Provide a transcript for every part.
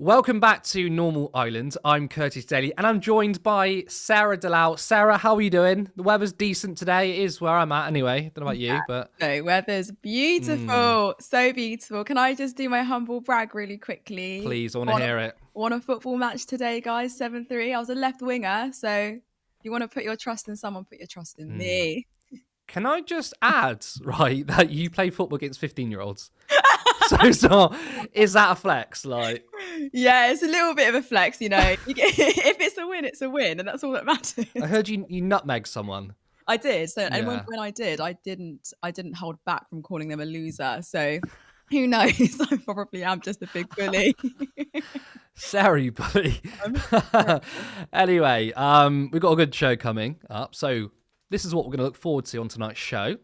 Welcome back to Normal Island. I'm Curtis Daly, and I'm joined by Sarah Delau. Sarah, how are you doing? The weather's decent today. It is where I'm at anyway. Don't know about you, but... No, weather's beautiful. So beautiful. Can I just do my humble brag really quickly? Please, I want to hear it. Won a football match today, guys, 7-3. I was a left winger, so if you want to put your trust in someone, put your trust in me. Can I just add, right, that you play football against 15-year-olds? So is that a flex? Like, yeah, it's a little bit of a flex, you know. If it's a win, it's a win, and that's all that matters. I heard you nutmeg someone. I did. So, and Yeah. when I did, I didn't hold back from calling them a loser. So, who knows? I probably am just a big bully. Sarah, you bully. Anyway, we've got a good show coming up. So this is what we're going to look forward to on tonight's show.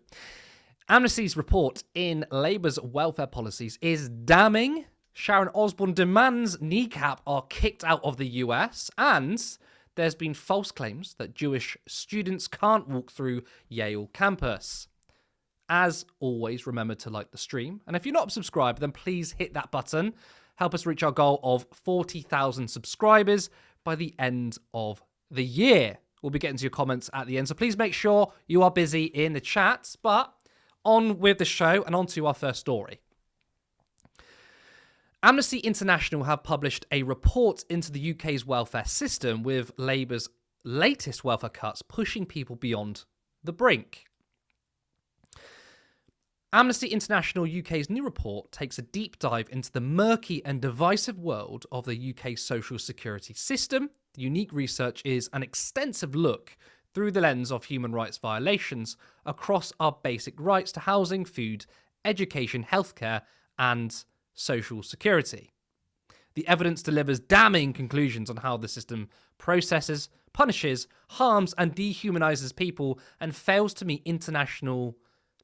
Amnesty's report in Labour's welfare policies is damning. Sharon Osbourne demands Kneecap are kicked out of the US, and there's been false claims that Jewish students can't walk through Yale campus. As always, remember to like the stream. And if you're not subscribed, then please hit that button. Help us reach our goal of 40,000 subscribers by the end of the year. We'll be getting to your comments at the end, so please make sure you are busy in the chat. But on with the show and on to our first story. Amnesty International have published a report into the UK's welfare system, with Labour's latest welfare cuts pushing people beyond the brink. Amnesty International UK's new report takes a deep dive into the murky and divisive world of the UK social security system. The unique research is an extensive look through the lens of human rights violations across our basic rights to housing, food, education, healthcare, and social security. The evidence delivers damning conclusions on how the system processes, punishes, harms, and dehumanises people, and fails to meet international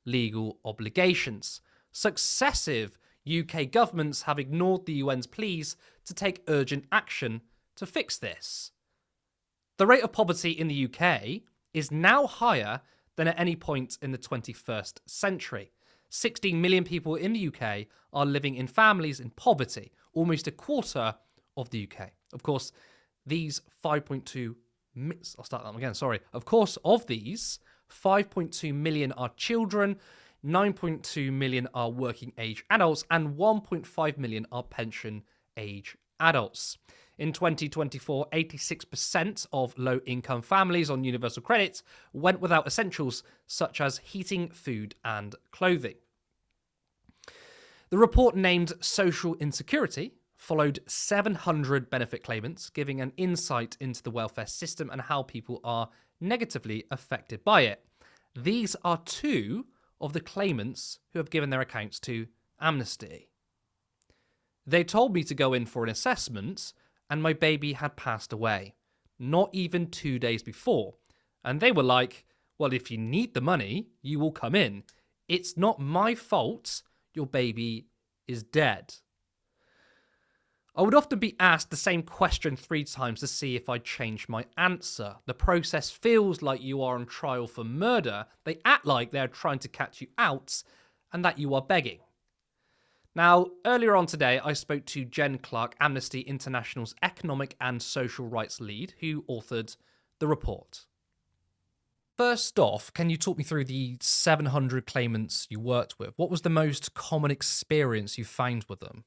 legal obligations. Successive UK governments have ignored the UN's pleas to take urgent action to fix this. The rate of poverty in the UK is now higher than at any point in the 21st century. 16 million people in the UK are living in families in poverty, almost a quarter of the UK. Of course, these 5.2... I'll start that again, sorry. Of course, of these, 5.2 million are children, 9.2 million are working age adults, and 1.5 million are pension age adults. In 2024, 86% of low-income families on universal credit went without essentials such as heating, food, and clothing. The report, named Social Insecurity, followed 700 benefit claimants, giving an insight into the welfare system and how people are negatively affected by it. These are two of the claimants who have given their accounts to Amnesty. They told me to go in for an assessment, and my baby had passed away, not even 2 days before. And they were like, well, if you need the money, you will come in. It's not my fault your baby is dead. I would often be asked the same question 3 times to see if I'd change my answer. The process feels like you are on trial for murder. They act like they're trying to catch you out and that you are begging. Now, earlier on today, I spoke to Jen Clark, Amnesty International's economic and social rights lead, who authored the report. First off, can you talk me through the 700 claimants you worked with? What was the most common experience you found with them?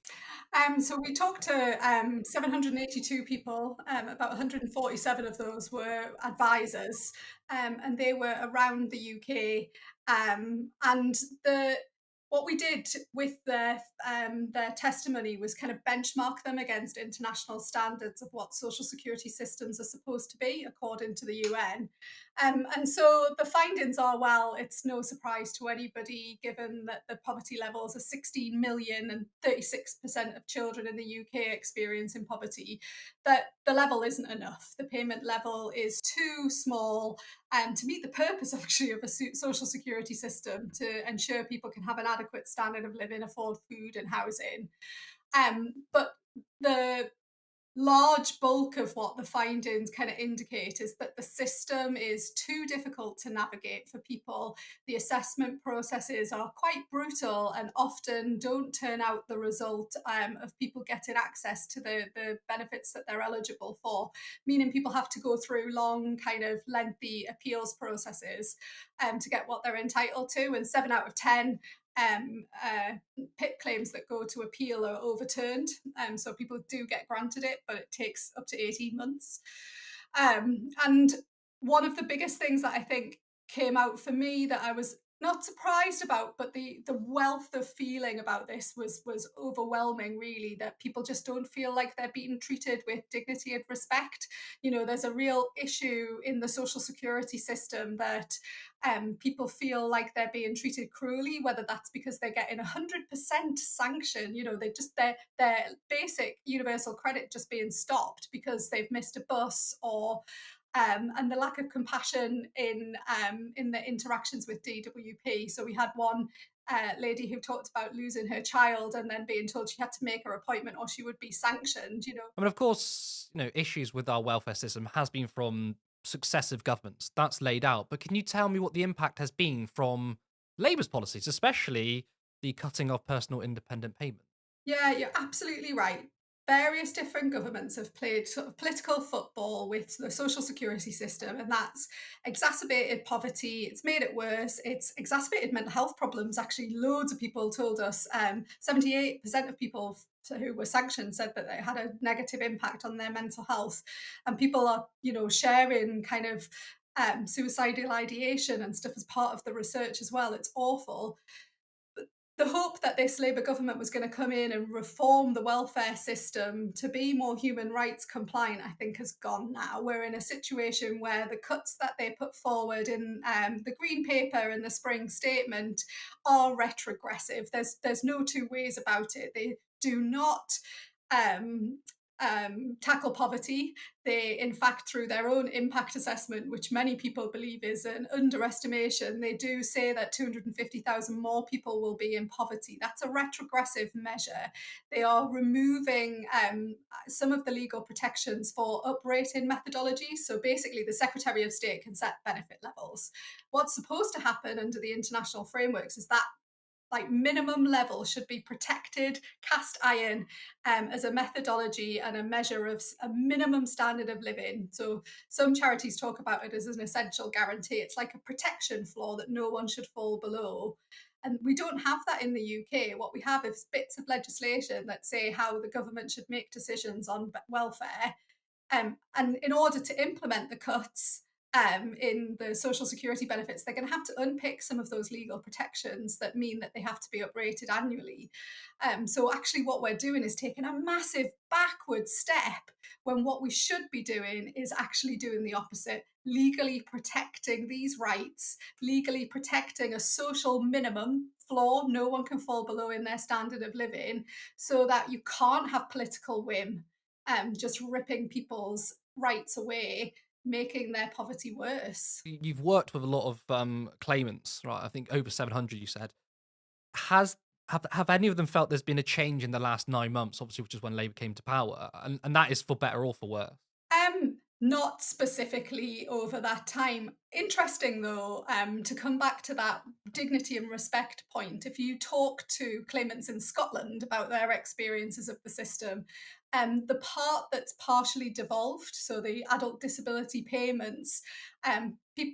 So we talked to 782 people. About 147 of those were advisors, and they were around the UK. And what we did with their testimony was kind of benchmark them against international standards of what social security systems are supposed to be according to the UN. And so the findings are, well, it's no surprise to anybody, given that the poverty levels are 16 million and 36% of children in the UK experiencing poverty, that the level isn't enough. The payment level is too small to meet the purpose, actually, of a social security system to ensure people can have an adequate standard of living, afford food and housing. But the large bulk of what the findings kind of indicate is that the system is too difficult to navigate for people. The assessment processes are quite brutal and often don't turn out the result of people getting access to the benefits that they're eligible for, meaning people have to go through long, kind of lengthy appeals processes to get what they're entitled to. And 7 out of 10 PIP claims that go to appeal are overturned. So people do get granted it, but it takes up to 18 months. And one of the biggest things that I think came out for me that I was not surprised about, but the wealth of feeling about this was overwhelming, really, that people just don't feel like they're being treated with dignity and respect. You know, there's a real issue in the social security system that people feel like they're being treated cruelly, whether that's because they're getting 100% sanction, you know, they just their basic universal credit just being stopped because they've missed a bus, or and the lack of compassion in the interactions with DWP. So we had one lady who talked about losing her child and then being told she had to make her appointment or she would be sanctioned. You know, I mean, of course, issues with our welfare system has been from successive governments. That's laid out. But can you tell me what the impact has been from Labour's policies, especially the cutting of personal independent payment? yeah, you're absolutely right. Various different governments have played sort of political football with the social security system, and that's exacerbated poverty. It's made it worse. It's exacerbated mental health problems. Actually, loads of people told us 78% of people who were sanctioned said that it had a negative impact on their mental health. And people are, you know, sharing kind of suicidal ideation and stuff as part of the research as well. It's awful. The hope that this Labour government was going to come in and reform the welfare system to be more human rights compliant, I think, has gone now. We're in a situation where the cuts that they put forward in the Green Paper and the Spring Statement are retrogressive. There's no two ways about it. They do not um, tackle poverty. They, in fact, through their own impact assessment, which many people believe is an underestimation, they do say that 250,000 more people will be in poverty. That's a retrogressive measure. They are removing some of the legal protections for uprating methodology. So basically, the Secretary of State can set benefit levels. What's supposed to happen under the international frameworks is that like minimum level should be protected cast iron as a methodology and a measure of a minimum standard of living. So some charities talk about it as an essential guarantee. It's like a protection floor that no one should fall below. And we don't have that in the UK. What we have is bits of legislation that say how the government should make decisions on welfare. And in order to implement the cuts in the social security benefits, they're going to have to unpick some of those legal protections that mean that they have to be uprated annually. So actually, what we're doing is taking a massive backward step when what we should be doing is actually doing the opposite, legally protecting these rights, legally protecting a social minimum floor no one can fall below in their standard of living, so that you can't have political whim just ripping people's rights away, making their poverty worse. You've worked with a lot of claimants, right? I think over 700, you said. Has have any of them felt there's been a change in the last 9 months, obviously, which is when Labour came to power, and that is for better or for worse? Not specifically over that time. Interesting though, to come back to that dignity and respect point. If you talk to claimants in Scotland about their experiences of the system, the part that's partially devolved, so the adult disability payments,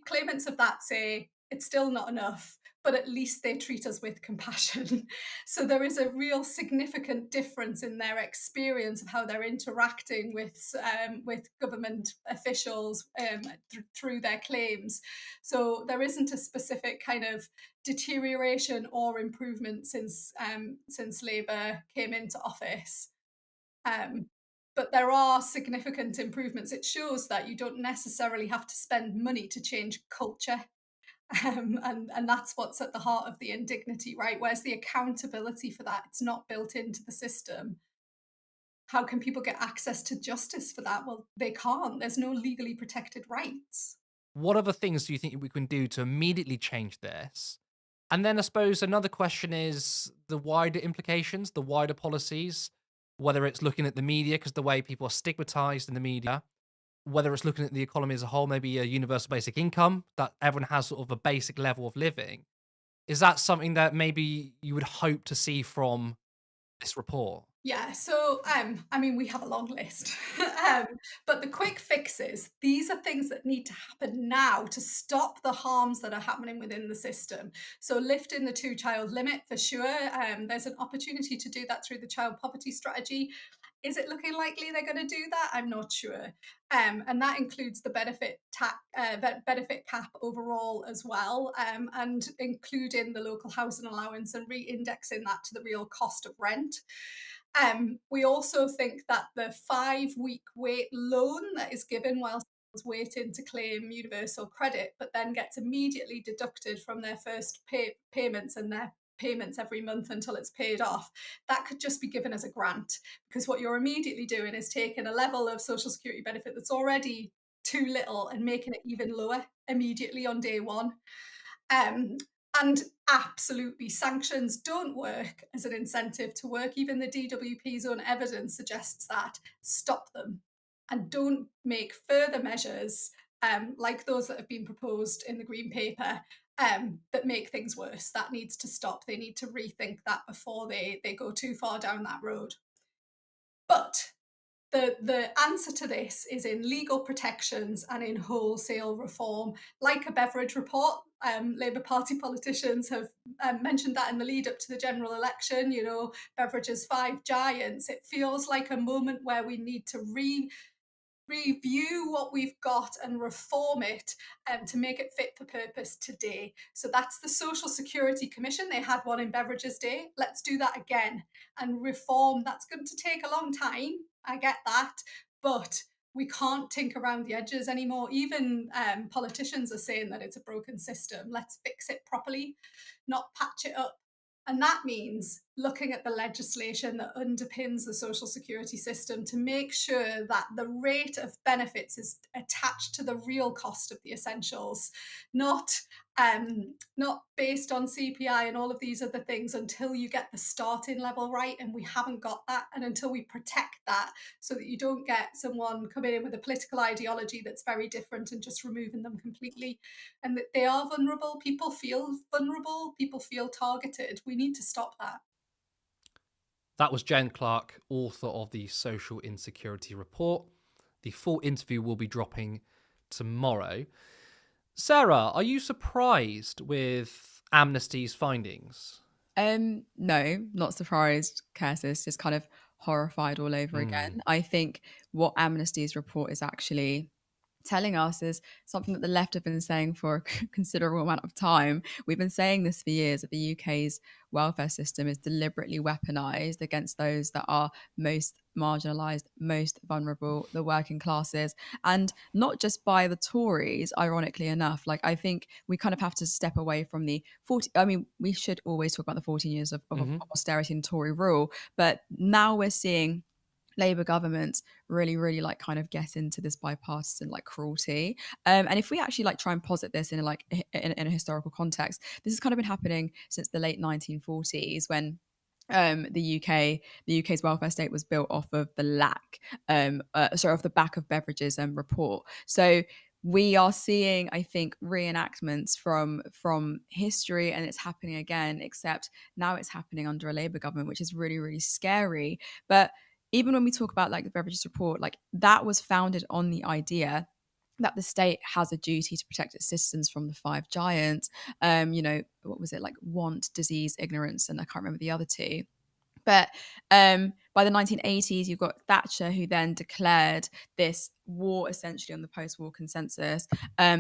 claimants of that say it's still not enough, but at least they treat us with compassion. So there is a real significant difference in their experience of how they're interacting with government officials through their claims. So there isn't a specific kind of deterioration or improvement since Labour came into office. Um, but there are significant improvements. It shows that you don't necessarily have to spend money to change culture. And that's what's at the heart of the indignity, right? Where's the accountability for that? It's not built into the system. How can people get access to justice for that? Well, they can't. There's no legally protected rights. What other things do you think we can do to immediately change this? And then I suppose another question is the wider implications, the wider policies. whether it's looking at the media, because the way people are stigmatized in the media, whether it's looking at the economy as a whole, maybe a universal basic income, that everyone has sort of a basic level of living. Is that something that maybe you would hope to see from this report? Yeah, so I mean, we have a long list, but the quick fixes, these are things that need to happen now to stop the harms that are happening within the system. So lifting the two-child limit for sure. There's an opportunity to do that through the child poverty strategy. Is it looking likely they're going to do that? I'm not sure. And that includes the benefit cap overall as well, and including the local housing allowance and re-indexing that to the real cost of rent. We also think that the 5-week wait loan that is given while someone's waiting to claim universal credit, but then gets immediately deducted from their first payments and their payments every month until it's paid off, that could just be given as a grant, because what you're immediately doing is taking a level of social security benefit that's already too little and making it even lower immediately on day one. Um, and absolutely, sanctions don't work as an incentive to work. Even the DWP's own evidence suggests that. Stop them and don't make further measures like those that have been proposed in the Green Paper that make things worse. That needs to stop. They need to rethink that before they go too far down that road. But the answer to this is in legal protections and in wholesale reform, like a beverage report. Labour Party politicians have mentioned that in the lead up to the general election, you know, beverages 5 giants. It feels like a moment where we need to review what we've got and reform it to make it fit for purpose today. So that's the Social Security Commission. They had one in Beverages Day. Let's do that again and reform. That's going to take a long time. I get that. But we can't tinker around the edges anymore. Even politicians are saying that it's a broken system. Let's fix it properly, not patch it up. And that means looking at the legislation that underpins the social security system to make sure that the rate of benefits is attached to the real cost of the essentials, not not based on CPI and all of these other things until you get the starting level right. And we haven't got that. And until we protect that so that you don't get someone coming in with a political ideology that's very different and just removing them completely. And that they are vulnerable. People feel vulnerable. People feel targeted. We need to stop that. That was Jen Clark, author of the Social Insecurity Report. The full interview will be dropping tomorrow. Sarah, are you surprised with Amnesty's findings? No, not surprised, Curtis, just kind of horrified all over again. I think what Amnesty's report is actually telling us is something that the left have been saying for a considerable amount of time. We've been saying this for years, that the UK's welfare system is deliberately weaponized against those that are most marginalized, most vulnerable, the working classes, and not just by the Tories, ironically enough. Like, I think we kind of have to step away from the 40, I mean, we should always talk about the 14 years of austerity and Tory rule, but now we're seeing Labour governments really like kind of get into this bipartisan like cruelty, and if we actually like try and posit this in in a historical context, this has kind of been happening since the late 1940s when the UK's welfare state was built off of the off the back of Beveridge's report. So we are seeing, I think, reenactments from history, and it's happening again, except now it's happening under a Labour government, which is really scary. But even when we talk about like the Beveridge's report, like that was founded on the idea that the state has a duty to protect its citizens from the 5 giants. What was it, like want, disease, ignorance, and I can't remember the other two. But by the 1980s, you've got Thatcher, who then declared this war essentially on the post-war consensus,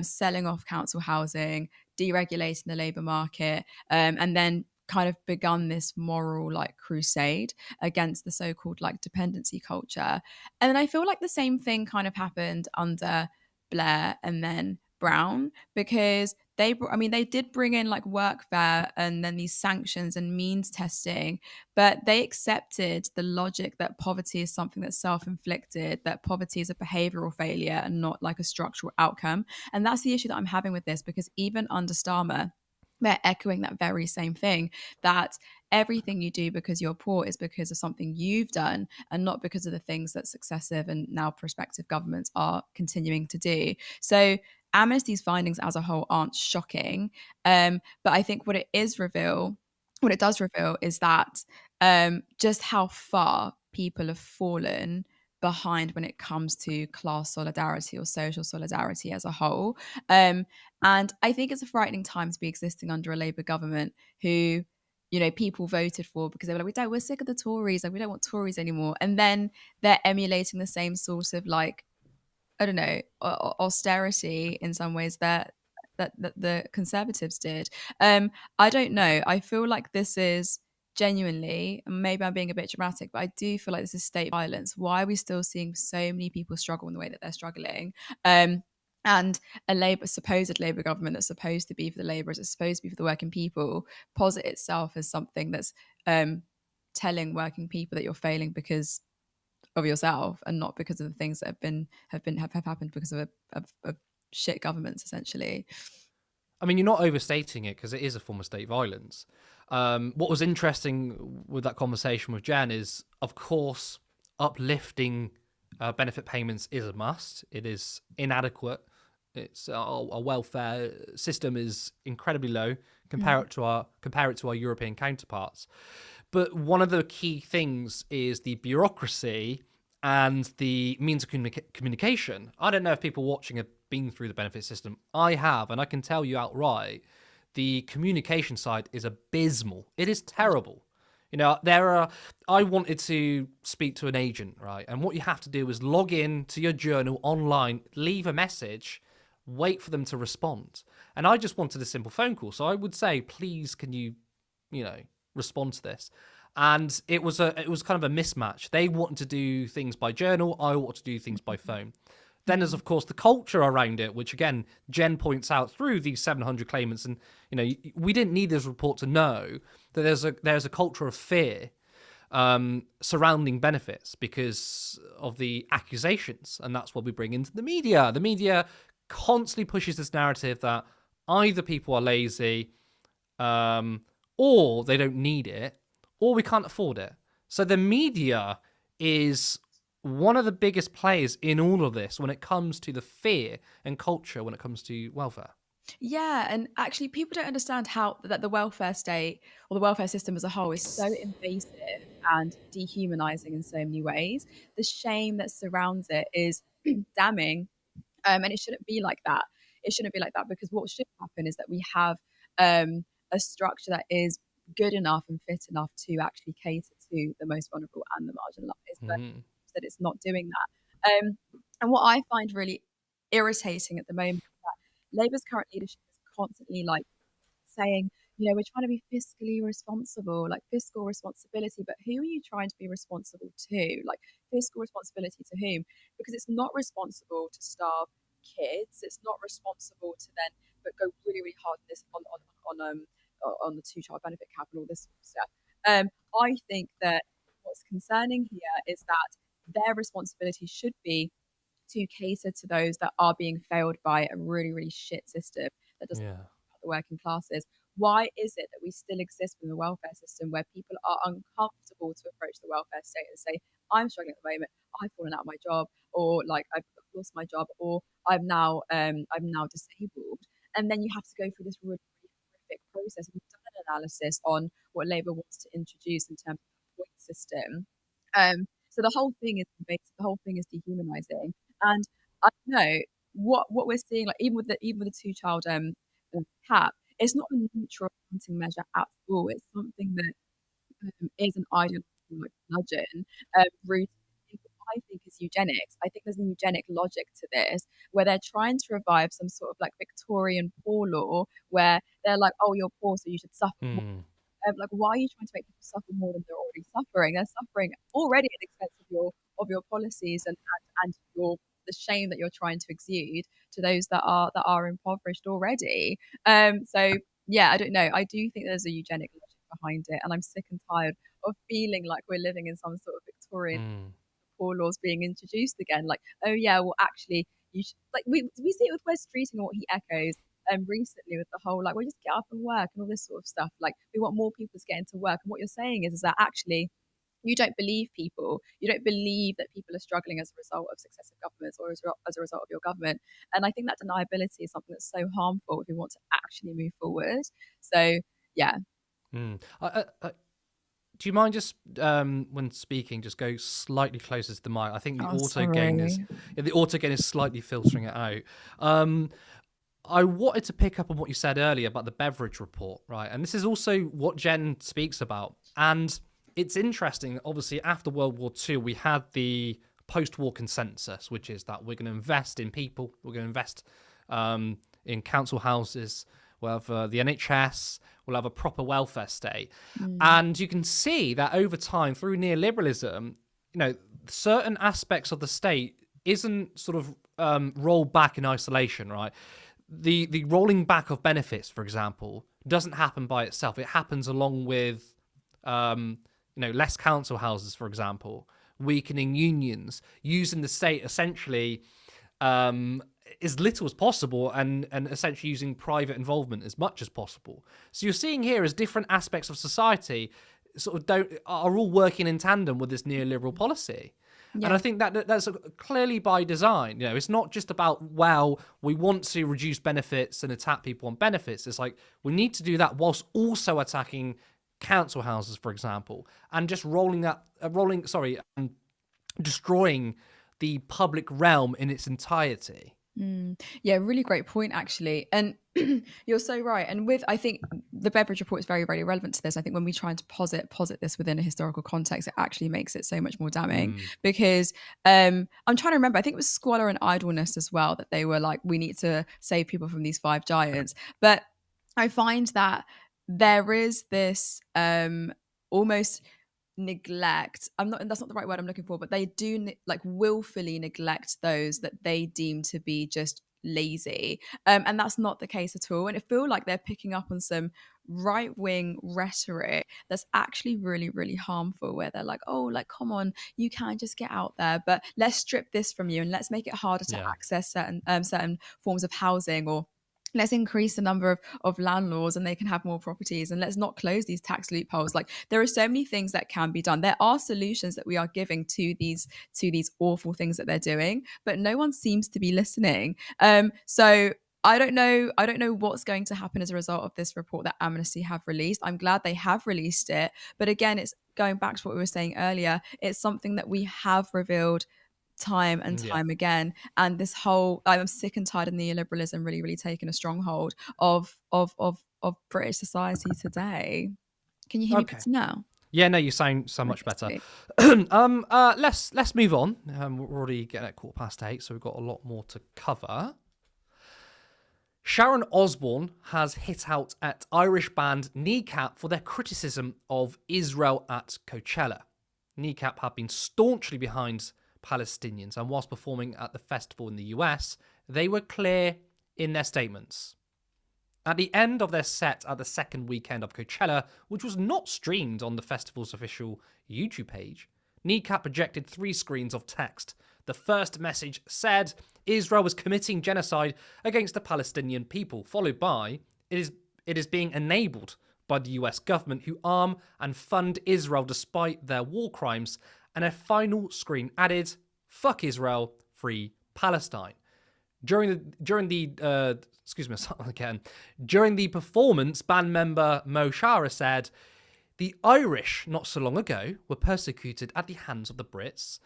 selling off council housing, deregulating the labour market, and then kind of begun this moral like crusade against the so-called like dependency culture. And then I feel like the same thing kind of happened under Blair and then Brown, because they did bring in like workfare and then these sanctions and means testing, but they accepted the logic that poverty is something that's self-inflicted, that poverty is a behavioral failure and not like a structural outcome. And that's the issue that I'm having with this, because even under Starmer, they're echoing that very same thing, that everything you do because you're poor is because of something you've done and not because of the things that successive and now prospective governments are continuing to do. So Amnesty's findings as a whole aren't shocking, but I think what it does reveal is that just how far people have fallen behind when it comes to class solidarity or social solidarity as a whole. And I think it's a frightening time to be existing under a Labour government who, people voted for because they were like, we're sick of the Tories, like we don't want Tories anymore. And then they're emulating the same sort of like, I don't know, austerity in some ways that the Conservatives did. I don't know. I feel like this is genuinely, and maybe I'm being a bit dramatic, but I do feel like this is state violence. Why are we still seeing so many people struggle in the way that they're struggling? And a supposed Labour government that's supposed to be for the labourers, it's supposed to be for the working people, posit itself as something that's telling working people that you're failing because of yourself and not because of the things that have happened because of shit governments, essentially. I mean, you're not overstating it because it is a form of state violence. What was interesting with that conversation with Jen is, of course, uplifting benefit payments is a must. It is inadequate. It's our welfare system is incredibly low. Compare it to our European counterparts. But one of the key things is the bureaucracy and the means of communication. I don't know if people watching have been through the benefit system. I have, and I can tell you outright, the communication side is abysmal. It is terrible. I wanted to speak to an agent, right? And what you have to do is log in to your journal online, leave a message, wait for them to respond. And I just wanted a simple phone call. So I would say, please, can you respond to this? And it was kind of a mismatch. They wanted to do things by journal. I wanted to do things by phone. Then there's, of course, the culture around it, which, again, Jen points out through these 700 claimants. And, we didn't need this report to know that there's a culture of fear surrounding benefits because of the accusations. And that's what we bring into the media. The media constantly pushes this narrative that either people are lazy or they don't need it or we can't afford it. So the media is one of the biggest players in all of this when it comes to the fear and culture when it comes to welfare. Yeah, and actually people don't understand how that the welfare state or the welfare system as a whole is so invasive and dehumanizing in so many ways. The shame that surrounds it is damning. And it shouldn't be like that. It shouldn't be like that because what should happen is that we have a structure that is good enough and fit enough to actually cater to the most vulnerable and the marginalised, but that it's not doing that. And what I find really irritating at the moment is that Labour's current leadership is constantly like saying, we're trying to be fiscally responsible, like fiscal responsibility, but who are you trying to be responsible to? Like fiscal responsibility to whom? Because it's not responsible to starve kids. It's not responsible to then but go really, really hard on this on the two-child benefit cap and all this sort of stuff. I think that what's concerning here is that their responsibility should be to cater to those that are being failed by a really, really shit system that doesn't care about the working classes. Why is it that we still exist in the welfare system where people are uncomfortable to approach the welfare state and say, I'm struggling at the moment, I've fallen out of my job, or like I've lost my job, or I'm now disabled. And then you have to go through this really, really horrific process. We've done an analysis on what Labour wants to introduce in terms of the point system. So the whole thing is invasive, the whole thing is dehumanising. And I don't know what we're seeing, like even with the two-child cap, it's not a neutral accounting measure at all. It's something that is an ideological like bludgeon rooted in what I think is eugenics. I think there's a eugenic logic to this, where they're trying to revive some sort of like Victorian poor law, where they're like, "Oh, you're poor, so you should suffer more." Like, why are you trying to make people suffer more than they're already suffering? They're suffering already at the expense of your policies and your the shame that you're trying to exude to those that are impoverished already. So yeah, I don't know. I do think there's a eugenic logic behind it, and I'm sick and tired of feeling like we're living in some sort of Victorian poor laws being introduced again. Like, oh yeah, well actually, you should, like we see it with Wes Streeting and what he echoes. recently with the whole like, well, just get up and work and all this sort of stuff. Like, we want more people to get into work. And what you're saying is that actually you don't believe people. You don't believe that people are struggling as a result of successive governments or as a result of your government. And I think that deniability is something that's so harmful if we want to actually move forward. So, yeah. Do you mind just when speaking, just go slightly closer to the mic? I think the auto gain is slightly filtering it out. I wanted to pick up on what you said earlier about the Beveridge report, right? And this is also what Jen speaks about. And it's interesting, obviously, after World War II, we had the post-war consensus, which is that we're going to invest in people, we're going to invest in council houses, we'll have the NHS, we'll have a proper welfare state. And you can see that over time, through neoliberalism, certain aspects of the state isn't sort of rolled back in isolation, right? The rolling back of benefits, for example, doesn't happen by itself. It happens along with less council houses, for example, weakening unions, using the state essentially as little as possible and essentially using private involvement as much as possible. So you're seeing here as different aspects of society sort of are all working in tandem with this neoliberal policy. Yeah. And I think that's clearly by design. It's not just about, well, we want to reduce benefits and attack people on benefits. It's like we need to do that whilst also attacking council houses, for example, and just destroying the public realm in its entirety. Yeah, really great point, actually. And you're so right. And I think the Beveridge report is very, very relevant to this. I think when we try to posit this within a historical context, it actually makes it so much more damning because I'm trying to remember, I think it was squalor and idleness as well, that they were like, we need to save people from these 5 giants. But I find that there is this almost neglect. That's not the right word I'm looking for, but they do willfully neglect those that they deem to be just lazy. And that's not the case at all. And I feel like they're picking up on some right-wing rhetoric that's actually really, really harmful, where they're like, oh, like, come on, you can just get out there, but let's strip this from you and let's make it harder to access certain forms of housing, or let's increase the number of landlords and they can have more properties, and let's not close these tax loopholes. Like, there are so many things that can be done. There are solutions that we are giving to these awful things that they're doing, but no one seems to be listening. So I don't know what's going to happen as a result of this report that Amnesty have released. I'm glad they have released it. But again, it's going back to what we were saying earlier. It's something that we have revealed time and time again, and this whole I'm sick and tired of neoliberalism really, really taking a stronghold of British society today. Can you hear me better now? Yeah, no, you sound so much better. Let's move on. We're already getting at 8:15, so we've got a lot more to cover. Sharon Osbourne has hit out at Irish band Kneecap for their criticism of Israel at Coachella. Kneecap have been staunchly behind Palestinians, and whilst performing at the festival in the US, they were clear in their statements. At the end of their set at the second weekend of Coachella, which was not streamed on the festival's official YouTube page, Kneecap projected 3 screens of text. The first message said Israel was committing genocide against the Palestinian people, followed by it is being enabled by the US government, who arm and fund Israel despite their war crimes. And a final screen added, "Fuck Israel, free Palestine." During the performance, band member Mo Shara said, "The Irish, not so long ago, were persecuted at the hands of the Brits,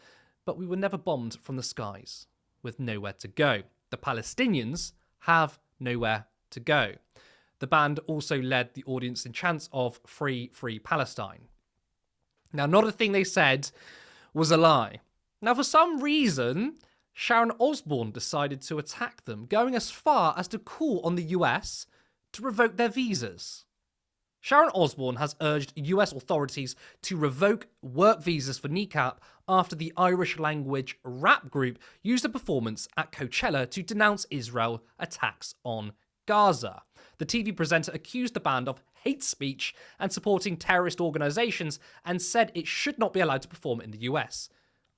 but we were never bombed from the skies, with nowhere to go. The Palestinians have nowhere to go." The band also led the audience in chants of "Free, free Palestine." Now, not a thing they said was a lie. Now, for some reason, Sharon Osbourne decided to attack them, going as far as to call on the US to revoke their visas. Sharon Osbourne has urged US authorities to revoke work visas for Kneecap after the Irish language rap group used a performance at Coachella to denounce Israel attacks on Gaza. The TV presenter accused the band of hate speech and supporting terrorist organizations, and said it should not be allowed to perform in the US.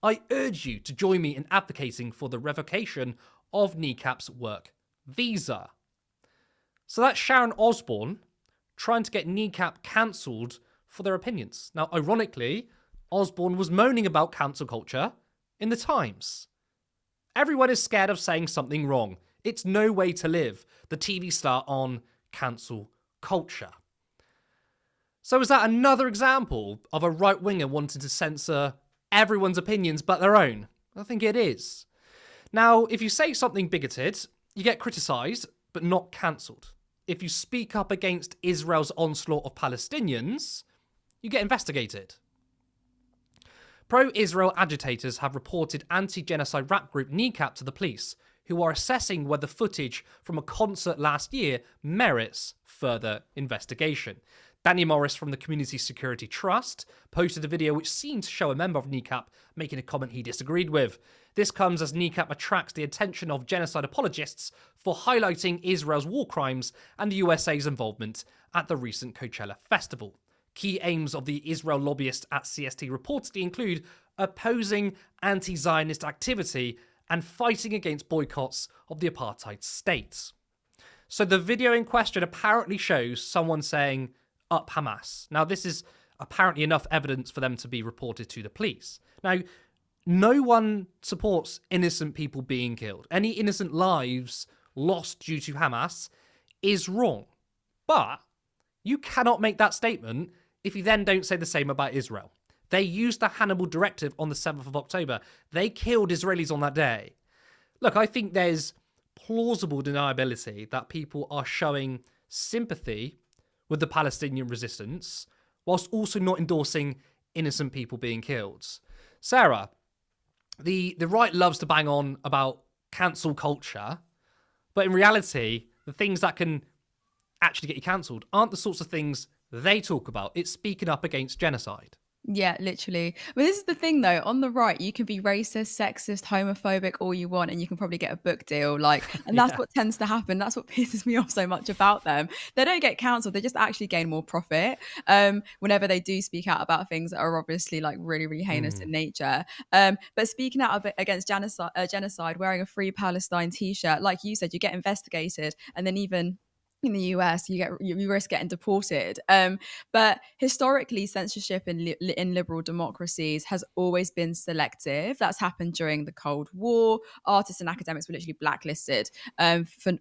"I urge you to join me in advocating for the revocation of Kneecap's work visa." So that's Sharon Osbourne trying to get Kneecap cancelled for their opinions. Now, ironically, Osbourne was moaning about cancel culture in the Times. Everyone is scared of saying something wrong. It's no way to live, the TV star on cancel culture. So is that another example of a right-winger wanting to censor everyone's opinions but their own? I think it is. Now, if you say something bigoted, you get criticised but not cancelled. If you speak up against Israel's onslaught of Palestinians, you get investigated. Pro-Israel agitators have reported anti-genocide rap group Kneecap to the police, who are assessing whether footage from a concert last year merits further investigation. Danny Morris from the Community Security Trust posted a video which seemed to show a member of Kneecap making a comment he disagreed with. This comes as Kneecap attracts the attention of genocide apologists for highlighting Israel's war crimes and the USA's involvement at the recent Coachella festival. Key aims of the Israel lobbyist at CST reportedly include opposing anti-Zionist activity and fighting against boycotts of the apartheid state. So the video in question apparently shows someone saying, "Up Hamas." Now, this is apparently enough evidence for them to be reported to the police. Now, no one supports innocent people being killed. Any innocent lives lost due to Hamas is wrong. But you cannot make that statement if you then don't say the same about Israel. They used the Hannibal Directive on the 7th of October. They killed Israelis on that day. Look, I think there's plausible deniability that people are showing sympathy with the Palestinian resistance whilst also not endorsing innocent people being killed. Sarah, the right loves to bang on about cancel culture, but in reality, the things that can actually get you cancelled aren't the sorts of things they talk about. It's speaking up against genocide. Yeah, literally. But this is the thing, though. On the right, you can be racist, sexist, homophobic, all you want, and you can probably get a book deal. And that's what tends to happen. That's what pisses me off so much about them. They don't get cancelled. They just actually gain more profit whenever they do speak out about things that are obviously really, really heinous in nature. But speaking out against genocide, wearing a Free Palestine T-shirt, like you said, you get investigated, and then even in the US, you risk getting deported. But historically, censorship in liberal democracies has always been selective. That's happened during the Cold War. Artists and academics were literally blacklisted for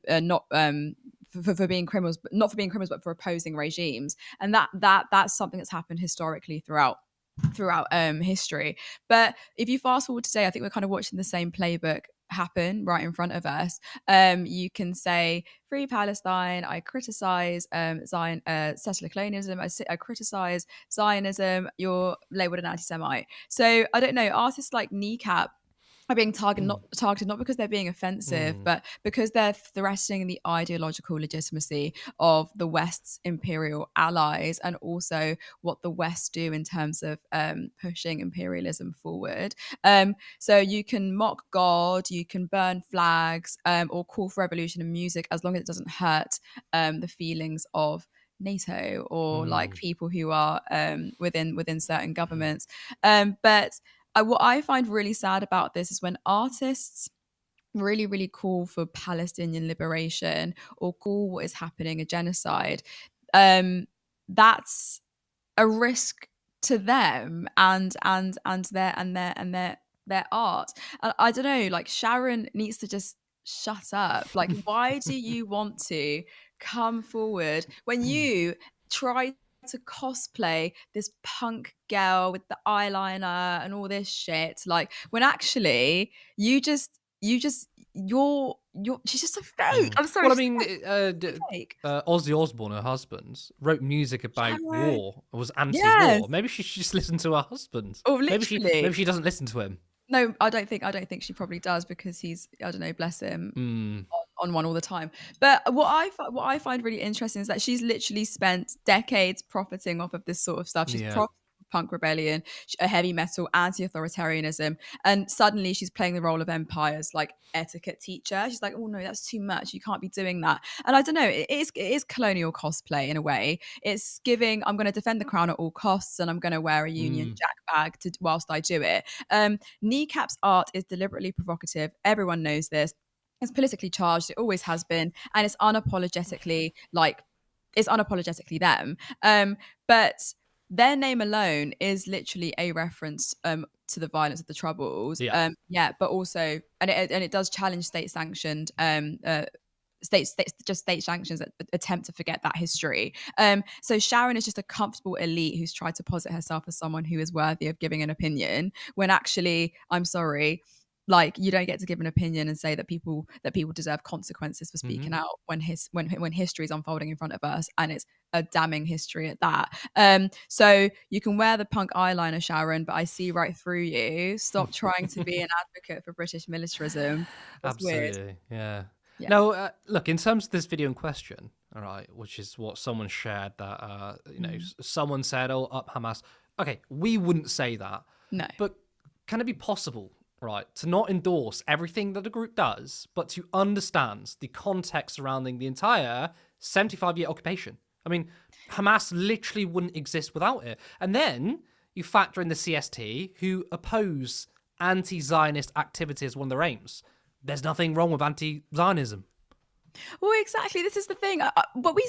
being criminals, but not for being criminals, but for opposing regimes. And that's something that's happened historically throughout history. But if you fast forward today, I think we're kind of watching the same playbook happen right in front of us. You can say Free Palestine, I criticize settler colonialism, I criticize Zionism, you're labeled an anti-Semite. So I don't know, artists like Kneecap are being targeted not because they're being offensive, but because they're threatening the ideological legitimacy of the West's imperial allies and also what the West do in terms of pushing imperialism forward. So you can mock God, you can burn flags, or call for revolution in music as long as it doesn't hurt the feelings of NATO or people who are within certain governments. But what I find really sad about this is when artists really, really call for Palestinian liberation or call what is happening a genocide. That's a risk to them and their art. I don't know. Sharon needs to just shut up. Why do you want to come forward when you try to cosplay this punk girl with the eyeliner and all this shit, when actually you're she's just so fake. I'm sorry. Well, I mean, Ozzy Osbourne, her husband, wrote music about war, was anti-war. Yes. Maybe she should just listen to her husband. Oh, literally. Maybe she doesn't listen to him. No, I don't think she probably does, because he's, I don't know, bless him, on one all the time. But what I find really interesting is that she's literally spent decades profiting off of this sort of stuff. She's profiting punk rebellion, a heavy metal, anti-authoritarianism, and suddenly she's playing the role of Empire's etiquette teacher. She's like, oh no, that's too much, you can't be doing that. And I don't know, it is colonial cosplay in a way. It's giving, I'm going to defend the crown at all costs, and I'm going to wear a Union Jack bag whilst I do it. Kneecap's art is deliberately provocative. Everyone knows this. It's politically charged. It always has been, and it's unapologetically them. But their name alone is literally a reference to the violence of the Troubles. But also, and it does challenge state sanctioned state sanctions that attempt to forget that history. So Sharon is just a comfortable elite who's tried to posit herself as someone who is worthy of giving an opinion, when actually, I'm sorry, like, you don't get to give an opinion and say that people deserve consequences for speaking out when history is unfolding in front of us, and it's a damning history at that. So you can wear the punk eyeliner, Sharon, but I see right through you. Stop trying to be an advocate for British militarism. That's Absolutely, weird. yeah. Now, look, in terms of this video in question, all right, which is what someone shared, that someone said, "Oh, up Hamas." Okay, we wouldn't say that. No. But can it be possible, right, to not endorse everything that a group does, but to understand the context surrounding the entire 75-year occupation? I mean, Hamas literally wouldn't exist without it. And then you factor in the CST, who oppose anti-Zionist activity as one of their aims. There's nothing wrong with anti-Zionism. Well, exactly. This is the thing. But we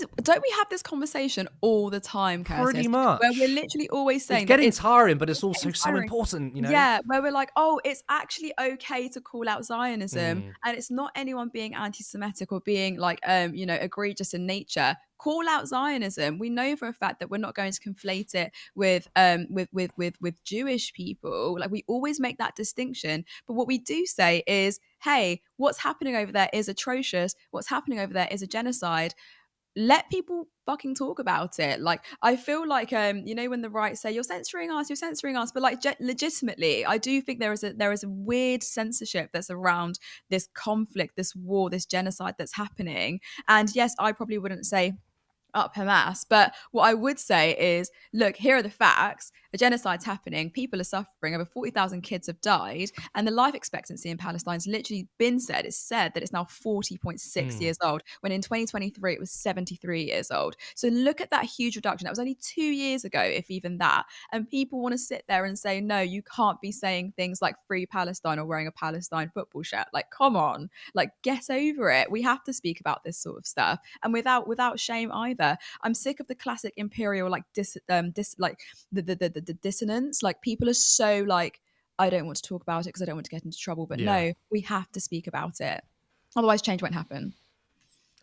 have this conversation all the time, Curtis, pretty much, where we're literally always saying it's getting tiring, but it's also so important, you know. Yeah, where we're like, oh, it's actually okay to call out Zionism, and it's not anyone being anti-Semitic or being like, egregious in nature. Call out Zionism. We know for a fact that we're not going to conflate it with Jewish people. Like, we always make that distinction. But what we do say is, hey, what's happening over there is atrocious. What's happening over there is a genocide. Let people fucking talk about it. Like, I feel like when the right say you're censoring us, but like legitimately, I do think there is a weird censorship that's around this conflict, this war, this genocide that's happening. And yes, I probably wouldn't say up Hamas, but what I would say is, look, here are the facts. A genocide's happening. People are suffering. Over 40,000 kids have died. And the life expectancy in Palestine's literally been said. It's said that it's now 40.6 years old, when in 2023 it was 73 years old. So look at that huge reduction. That was only 2 years ago, if even that. And people want to sit there and say, no, you can't be saying things like free Palestine or wearing a Palestine football shirt. Like, come on, like, get over it. We have to speak about this sort of stuff, and without shame either. I'm sick of the classic imperial, like, the dissonance. Like, people are so like, I don't want to talk about it because I don't want to get into trouble. But no, we have to speak about it. Otherwise, change won't happen.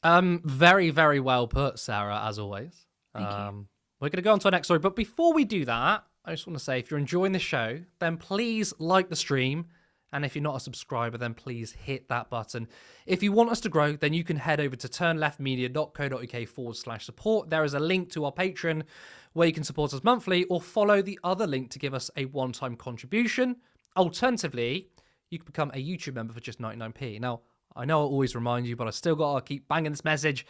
Very, very well put, Sarah, as always. Thank you. We're going to go on to our next story. But before we do that, I just want to say, if you're enjoying the show, then please like the stream. And if you're not a subscriber, then please hit that button. If you want us to grow, then you can head over to turnleftmedia.co.uk/support. There is a link to our Patreon where you can support us monthly, or follow the other link to give us a one-time contribution. Alternatively, you can become a YouTube member for just 99p. Now, I know I always remind you, but I still got to keep banging this message.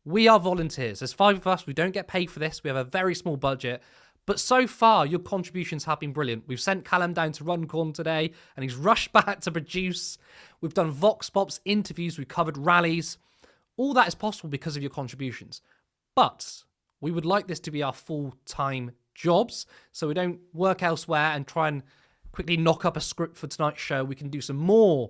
We are volunteers. There's 5 of us. We don't get paid for this. We have a very small budget. But so far, your contributions have been brilliant. We've sent Callum down to Runcorn today, and he's rushed back to produce. We've done Vox Pops interviews. We've covered rallies. All that is possible because of your contributions. But we would like this to be our full-time jobs, so we don't work elsewhere and try and quickly knock up a script for tonight's show. We can do some more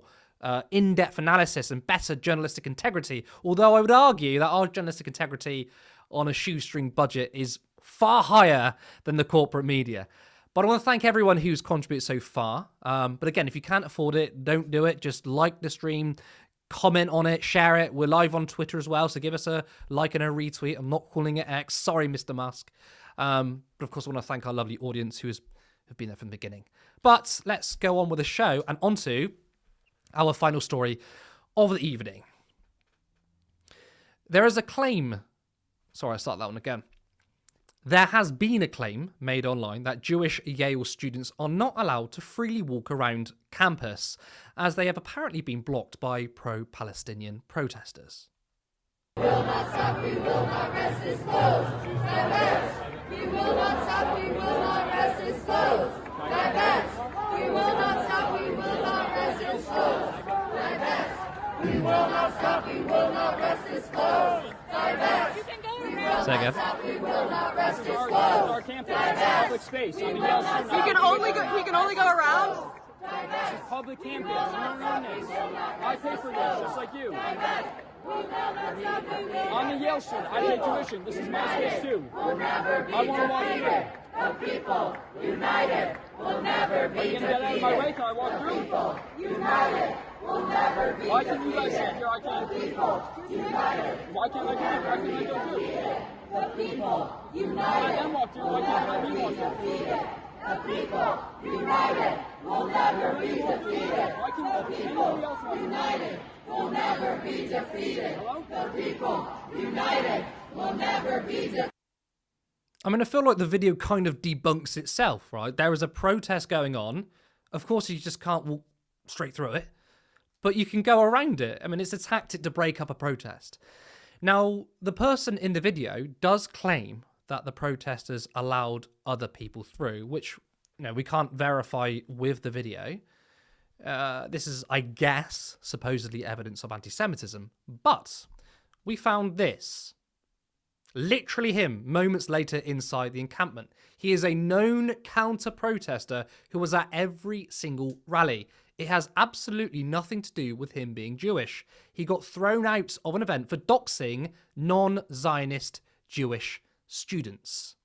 in-depth analysis and better journalistic integrity. Although I would argue that our journalistic integrity on a shoestring budget is far higher than the corporate media. But I want to thank everyone who's contributed so far. But again, if you can't afford it, don't do it. Just like the stream, comment on it, share it. We're live on Twitter as well, so give us a like and a retweet. I'm not calling it X. Sorry, Mr. Musk. But of course, I want to thank our lovely audience who have been there from the beginning. But let's go on with the show and on to our final story of the evening. There is a claim. Sorry, I start that one again. There has been a claim made online that Jewish Yale students are not allowed to freely walk around campus, as they have apparently been blocked by pro-Palestinian protesters. We will not stop, we will not rest this close. Divest. We will not stop, we will not rest this close. Divest. We will not stop, we will not rest this close. Divest. We will not stop, we will not rest this close. Divest. Say again. We will not rest this close. Our campus is public space. We can only go around. This is public campus. You don't own this. I pay for this, just like you. I'm a Yale student. I pay tuition. This is my space too. I want to walk through. The people united will never be defeated. Are you going to get out of my way? Can I walk through? People united will never be Why can you guys stand here? I can't. People united. Why can't I go? Why can't I go through? The people united. I can walk through. Why can't I walk through? The people united will never be defeated. Why can The people united will never be defeated. Hello? The people united will never be defeated. I mean, I feel like the video kind of debunks itself, right? There is a protest going on. Of course, you just can't walk straight through it, but you can go around it. I mean, it's a tactic to break up a protest. Now, the person in the video does claim that the protesters allowed other people through, which, we can't verify with the video. This is, I guess, supposedly evidence of anti-Semitism. But we found this. Literally him, moments later inside the encampment. He is a known counter-protester who was at every single rally. It has absolutely nothing to do with him being Jewish. He got thrown out of an event for doxing non-Zionist Jewish students.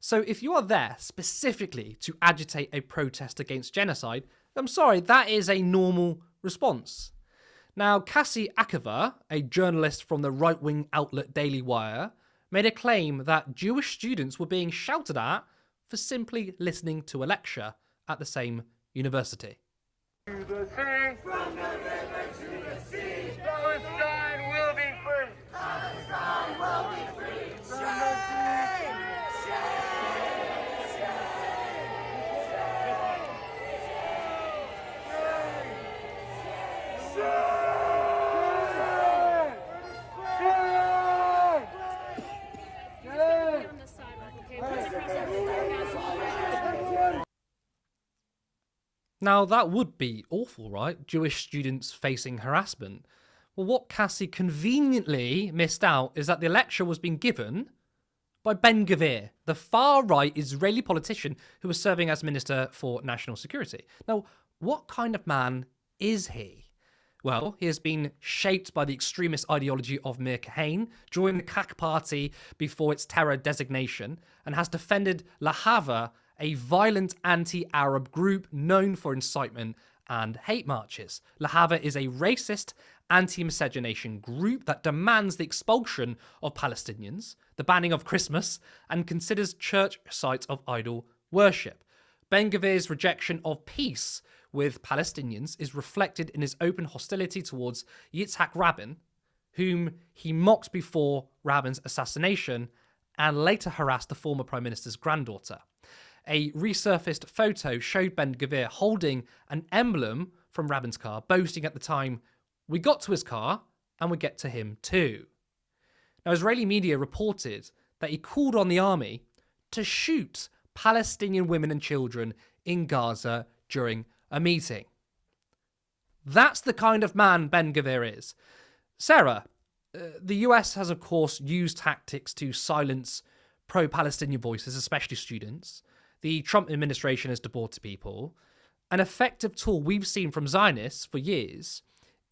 So if you are there specifically to agitate a protest against genocide, I'm sorry, that is a normal response. Now, Cassie Akiva, a journalist from the right-wing outlet Daily Wire, made a claim that Jewish students were being shouted at for simply listening to a lecture at the same university. To the sea, from the river to the sea, Palestine will be free. Palestine will be free. Now, that would be awful, right? Jewish students facing harassment. Well, what Cassie conveniently missed out is that the lecture was being given by Ben-Gvir, the far-right Israeli politician who was serving as Minister for National Security. Now, what kind of man is he? Well, he has been shaped by the extremist ideology of Mir Kahane, joined the KAK party before its terror designation, and has defended Lahava, a violent anti-Arab group known for incitement and hate marches. Lahava is a racist, anti-miscegenation group that demands the expulsion of Palestinians, the banning of Christmas, and considers church sites of idol worship. Ben-Gvir's rejection of peace with Palestinians is reflected in his open hostility towards Yitzhak Rabin, whom he mocked before Rabin's assassination and later harassed the former Prime Minister's granddaughter. A resurfaced photo showed Ben-Gvir holding an emblem from Rabin's car, boasting at the time, "We got to his car and we get to him too." Now, Israeli media reported that he called on the army to shoot Palestinian women and children in Gaza during a meeting. That's the kind of man Ben-Gvir is. Sarah, the US has, of course, used tactics to silence pro-Palestinian voices, especially students. The Trump administration has deported people. An effective tool we've seen from Zionists for years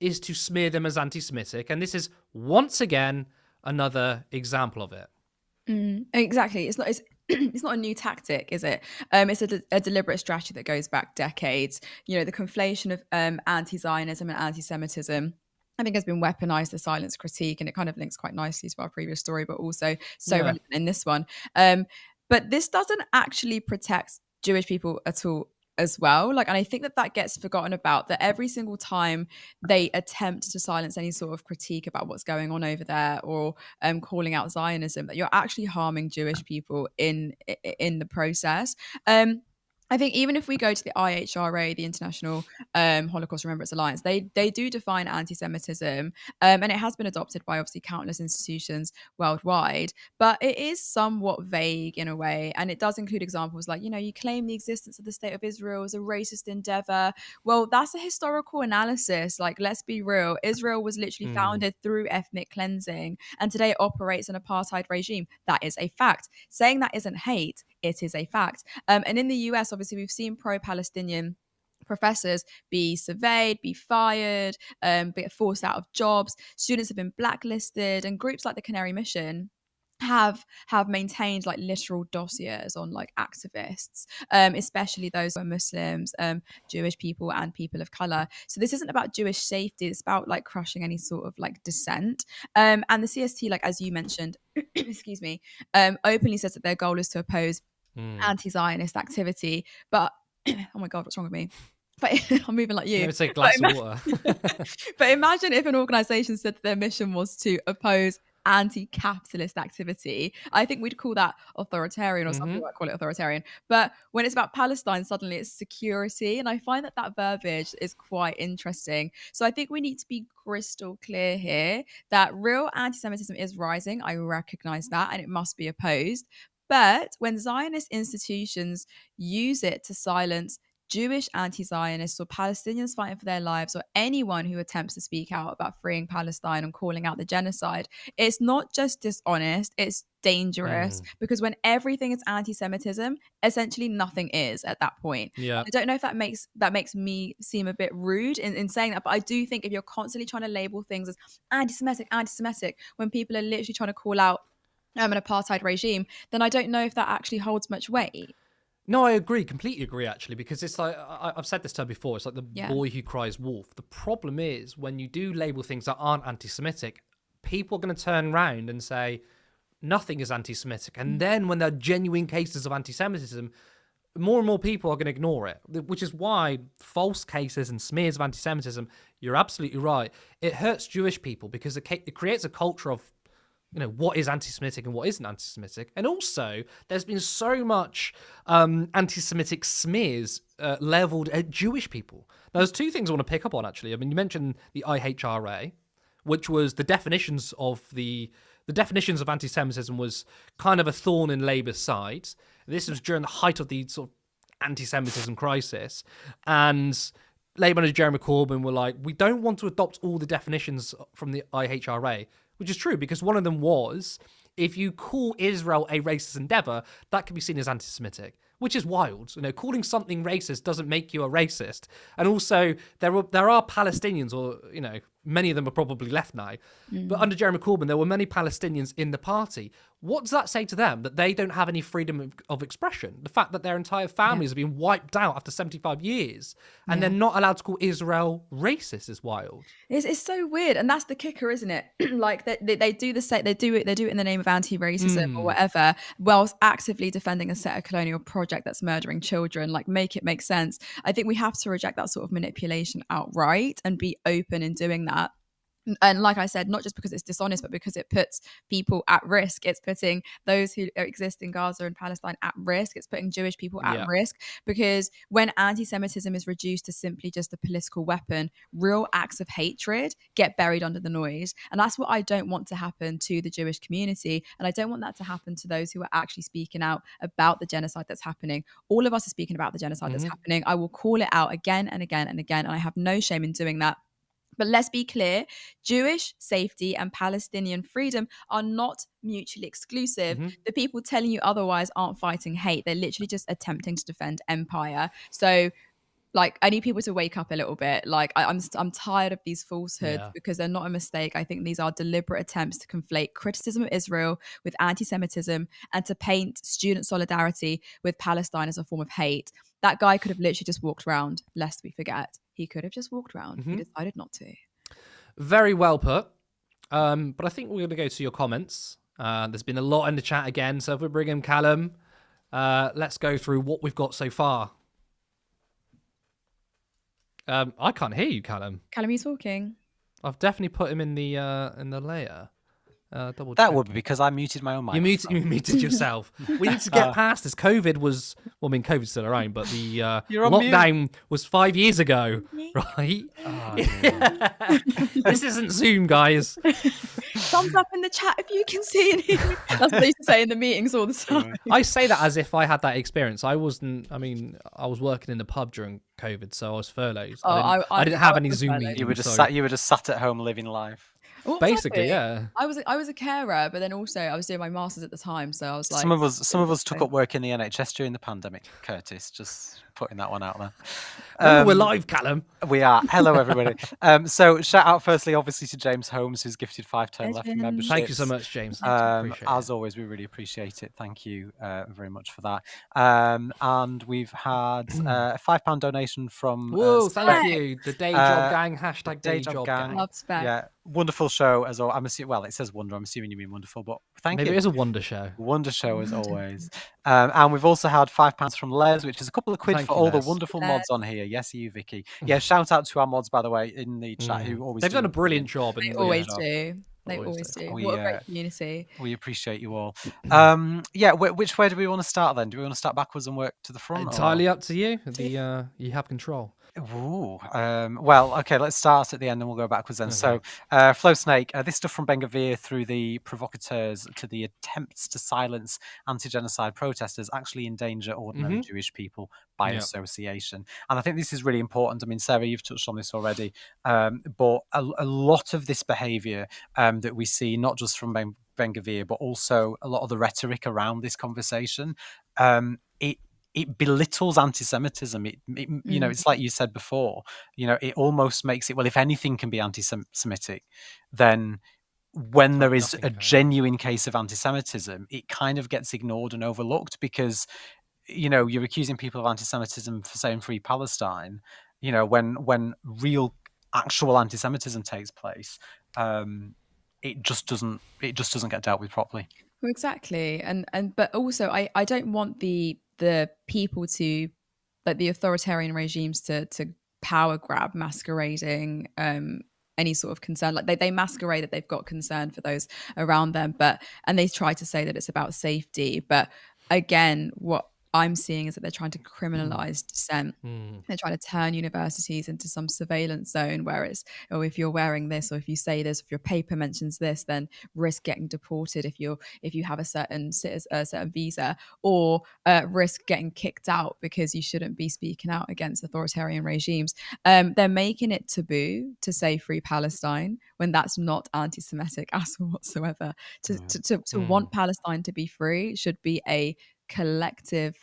is to smear them as anti-Semitic, and this is once again another example of it. Exactly. It's not a new tactic, is it? It's a deliberate strategy that goes back decades. The conflation of anti-Zionism and anti-Semitism, I think, has been weaponized to silence critique, and it kind of links quite nicely to our previous story, but also relevant in this one. But this doesn't actually protect Jewish people at all as well. And I think that gets forgotten about, that every single time they attempt to silence any sort of critique about what's going on over there, or calling out Zionism, that you're actually harming Jewish people in the process. I think even if we go to the IHRA, the International Holocaust Remembrance Alliance, they do define anti-Semitism, and it has been adopted by obviously countless institutions worldwide, but it is somewhat vague in a way, and it does include examples like, you claim the existence of the State of Israel as a racist endeavor. Well, that's a historical analysis. Let's be real. Israel was literally founded through ethnic cleansing, and today it operates an apartheid regime. That is a fact. Saying that isn't hate, it is a fact. And in the US, obviously, we've seen pro-Palestinian professors be surveyed, be fired, be forced out of jobs. Students have been blacklisted, and groups like the Canary Mission have maintained like literal dossiers on like activists, especially those who are Muslims, Jewish people, and people of color. So this isn't about Jewish safety, it's about like crushing any sort of like dissent. And the CST, like as you mentioned, excuse me, openly says that their goal is to oppose anti-Zionist activity. But oh my god, what's wrong with me? But I'm moving like you. Take a glass of water. But imagine if an organization said that their mission was to oppose anti-capitalist activity. I think we'd call that authoritarian, or some people might call it authoritarian. But when it's about Palestine, suddenly it's security. And I find that verbiage is quite interesting. So I think we need to be crystal clear here that real anti-Semitism is rising. I recognize that, and it must be opposed. But when Zionist institutions use it to silence Jewish anti-Zionists or Palestinians fighting for their lives, or anyone who attempts to speak out about freeing Palestine and calling out the genocide, it's not just dishonest, it's dangerous. Because when everything is anti-Semitism, essentially nothing is at that point. Yeah. I don't know if that makes me seem a bit rude in saying that, but I do think if you're constantly trying to label things as anti-Semitic, when people are literally trying to call out an apartheid regime, then I don't know if that actually holds much weight. No, I agree, completely agree, actually, because it's like, I've said this term before, it's like the boy who cries wolf. The problem is, when you do label things that aren't anti-Semitic, people are going to turn around and say, nothing is anti-Semitic. And then when there are genuine cases of anti-Semitism, more and more people are going to ignore it, which is why false cases and smears of anti-Semitism, you're absolutely right, it hurts Jewish people, because it creates a culture of, you know, what is anti-Semitic and what isn't anti-Semitic. And also, there's been so much anti-Semitic smears leveled at Jewish people. Now, there's two things I want to pick up on, actually. I mean, you mentioned the IHRA, which was the definitions of anti-Semitism was kind of a thorn in Labour's side. This was during the height of the sort of anti-Semitism crisis. And Labour and Jeremy Corbyn were like, we don't want to adopt all the definitions from the IHRA, which is true, because one of them was, if you call Israel a racist endeavour, that can be seen as anti-Semitic, which is wild. You know, calling something racist doesn't make you a racist. And also, there are Palestinians, or, you know, many of them are probably left now, but under Jeremy Corbyn, there were many Palestinians in the party. What does that say to them? That they don't have any freedom of expression? The fact that their entire families have been wiped out after 75 years, and they're not allowed to call Israel racist is wild. It's so weird, and that's the kicker, isn't it? Like they do it in the name of anti-racism or whatever, whilst actively defending a settler colonial project that's murdering children. Like, make it make sense. I think we have to reject that sort of manipulation outright and be open in doing that. And like I said, not just because it's dishonest, but because it puts people at risk. It's putting those who exist in Gaza and Palestine at risk. It's putting Jewish people at risk, because when anti-Semitism is reduced to simply just a political weapon, real acts of hatred get buried under the noise. And that's what I don't want to happen to the Jewish community. And I don't want that to happen to those who are actually speaking out about the genocide that's happening. All of us are speaking about the genocide that's happening. I will call it out again and again and again. And I have no shame in doing that. But let's be clear, Jewish safety and Palestinian freedom are not mutually exclusive. The people telling you otherwise aren't fighting hate. They're literally just attempting to defend empire. So, like, I need people to wake up a little bit. Like, I'm tired of these falsehoods because they're not a mistake. I think these are deliberate attempts to conflate criticism of Israel with anti-Semitism and to paint student solidarity with Palestine as a form of hate. That guy could have literally just walked around, lest we forget. He could have just walked around. He decided not to. Very well put. But I think we're going to go to your comments. There's been a lot in the chat again. So if we bring in Callum, let's go through what we've got so far. I can't hear you, Callum. Callum, you talking? I've definitely put him in the layer. Double that check. would be because I muted my own mic. You muted yourself. We need to get past this. COVID was, well, I mean, COVID's still around, but the lockdown was 5 years ago, right? Oh, This isn't Zoom, guys. Thumbs up in the chat if you can see and hear me. That's what they used to say in the meetings all the time. I say that as if I had that experience. I was working in the pub during COVID, so I was furloughed. I didn't have any Zoom meetings. You were just sat at home living life. What was I Basically, doing? yeah. I was a carer, but then also I was doing my masters at the time, so I was like, Some of us took up work in the NHS during the pandemic. Curtis, just putting that one out there. Remember, we're live, Callum. We are. Hello, everybody. So shout out firstly, obviously, to James Holmes, who's gifted 5 term left Legend. memberships. Thank you so much, James. Appreciate As it. always, we really appreciate it. Thank you very much for that. And we've had a £5 donation from Whoa, thank Spec. you. The Day Job Gang, hashtag Day Day Job Job Gang. Gang. Love Spec. Yeah, wonderful show as well. I'm assuming. Well, it says wonder. I'm assuming you mean wonderful, but thank Maybe you. it is a wonder show. Wonder show as always. And we've also had £5 from Les, which is a couple of quid Thank for you, all Les. the wonderful mods on here. Yes, you, Vicky. Yeah, shout out to our mods, by the way, in the chat who always They've do done a brilliant job. They And always job. do. They Always always do. do. We, What a great community. We appreciate you all. Yeah, which way do we want to start then? Do we want to start backwards and work to the front? Entirely up to you. You have control. Ooh, well, okay, let's start at the end and we'll go backwards then. So, Flow Snake, this stuff from Bengavir through the provocateurs to the attempts to silence anti-genocide protesters actually endanger ordinary Jewish people by association. And I think this is really important. I mean, Sarah, you've touched on this already, but a lot of this behaviour that we see, not just from Bengavir, but also a lot of the rhetoric around this conversation, it belittles anti-Semitism. You know, it's like you said before. You know, it almost makes it, well, if anything can be anti-Semitic, then when there is a genuine case of anti-Semitism, it kind of gets ignored and overlooked because, you know, you're accusing people of anti-Semitism for saying free Palestine. You know, when real actual anti-Semitism takes place, it just doesn't get dealt with properly. Well, exactly. But also I don't want the people to, like, the authoritarian regimes to power grab masquerading any sort of concern. Like they masquerade that they've got concern for those around them, and they try to say that it's about safety. But again, what I'm seeing is that they're trying to criminalize dissent. They're trying to turn universities into some surveillance zone where it's, oh, if you're wearing this, or if you say this, if your paper mentions this, then risk getting deported if you have a certain visa, or risk getting kicked out because you shouldn't be speaking out against authoritarian regimes. They're making it taboo to say free Palestine when that's not anti-Semitic at all whatsoever. To want Palestine to be free should be a collective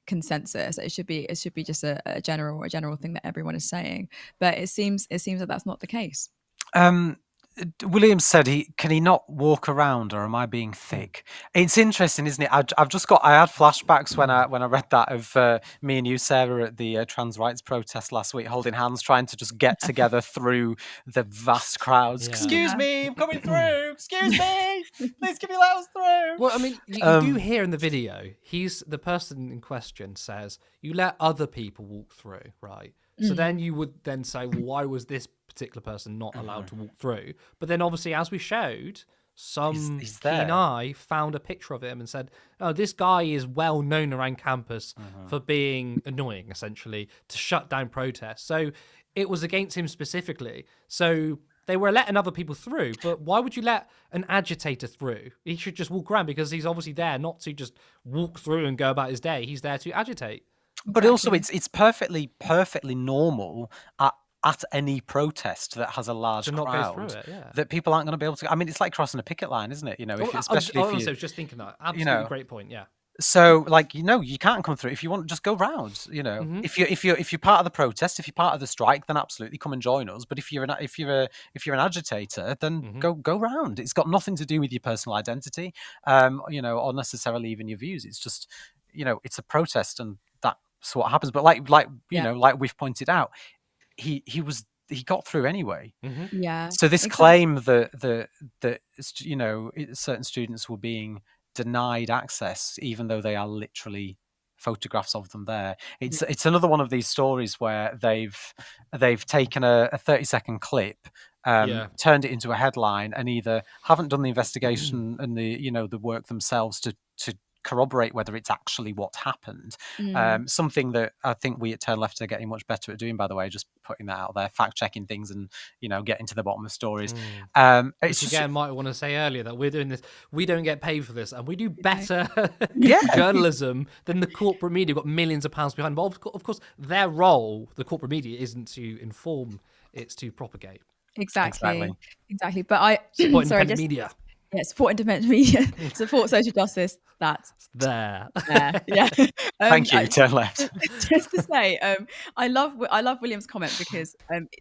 consensus. It should be just a general thing that everyone is saying, but it seems that that's not the case. William said, can he not walk around, or am I being thick? It's interesting, isn't it? I had flashbacks when I read that of me and you, Sarah, at the trans rights protest last week, holding hands, trying to just get together through the vast crowds. Excuse me, I'm coming through. Excuse me, please can you let us through? Well, I mean, you do hear in the video, the person in question says, you let other people walk through, right? So then you would then say, well, why was this particular person not allowed to walk through? But then obviously, as we showed, some keen eye found a picture of him and said, oh, this guy is well known around campus for being annoying, essentially, to shut down protests. So it was against him specifically. So they were letting other people through, but why would you let an agitator through? He should just walk around, because he's obviously there not to just walk through and go about his day. He's there to agitate. But also, it's perfectly normal at any protest that has a large crowd that people aren't going to be able to. I mean, it's like crossing a picket line, isn't it? You know, especially if you. I was just thinking that. Absolutely great point. Yeah. So, like, you know, you can't come through if you want. Just go round. You know, if you're part of the protest, if you're part of the strike, then absolutely come and join us. But if you're an agitator, then go round. It's got nothing to do with your personal identity, you know, or necessarily even your views. It's just, you know, it's a protest, and that's what happens. But like you know, like we've pointed out, he got through anyway. Yeah. So this claim that you know, certain students were being denied access, even though they are literally photographs of them there. It's another one of these stories where they've taken a 30-second clip, turned it into a headline, and either haven't done the investigation and the work themselves to corroborate whether it's actually what happened. Something that I think we at Turn Left are getting much better at doing, by the way, just putting that out there, fact checking things and, you know, getting to the bottom of stories. Which again, might want to say earlier that we're doing this, we don't get paid for this, and we do better journalism than the corporate media. Got millions of pounds behind. But of course, their role, the corporate media, isn't to inform, it's to propagate. Exactly. But I Support sorry, independent media. Support independent media, support social justice. That's There. yeah. Thank you. Turn left. Just to say, I love William's comment because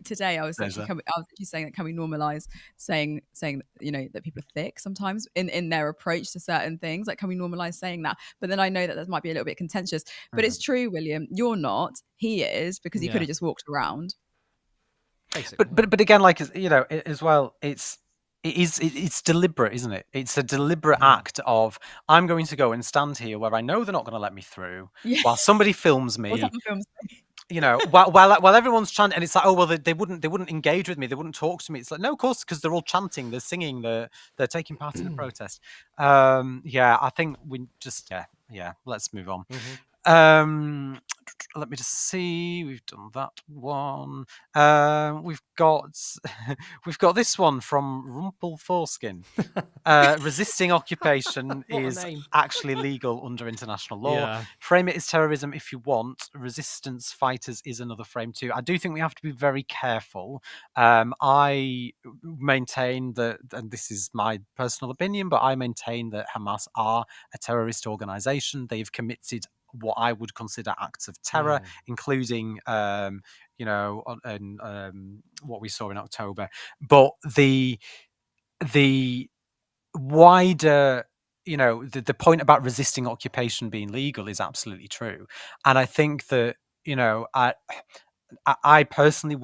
today I was There's actually saying that can we normalize saying that people are thick sometimes in their approach to certain things, like can we normalize saying that? But then I know that might be a little bit contentious, but it's true, William, you're not, he is, because he could have just walked around. Basically, but again, like, you know, as well, it's deliberate, isn't it? It's a deliberate act of, I'm going to go and stand here where I know they're not going to let me through, while somebody films me. You know, while everyone's chanting, and it's like, oh well, they wouldn't engage with me, they wouldn't talk to me. It's like, no, of course, because they're all chanting, they're singing, they're taking part in the protest. I think we just let's move on. Let me just see. We've done that one. We've got this one from Rumple Foreskin. Resisting occupation is actually legal under international law. Yeah. Frame it as terrorism if you want. Resistance fighters is another frame too. I do think we have to be very careful. I maintain that, and this is my personal opinion, but I maintain that Hamas are a terrorist organization. They've committed what I would consider acts of terror, including what we saw in October. But the wider, the point about resisting occupation being legal is absolutely true. And I think that, I personally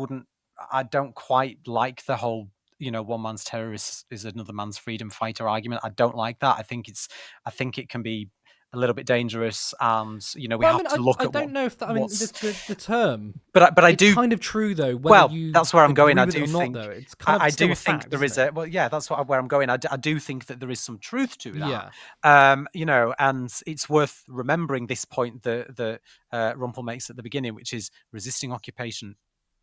I don't quite like the whole, one man's terrorist is another man's freedom fighter argument. I don't like that. I think it can be a little bit dangerous, and we have to look at. I don't know if that. I mean, the term, but I do. It's kind of true though. That's where I'm going. I do think. Not, it's kind of I still do a think fact, there is a. Well, yeah, that's where I'm going. I do think that there is some truth to that. Yeah. And it's worth remembering this point that Rumpel makes at the beginning, which is resisting occupation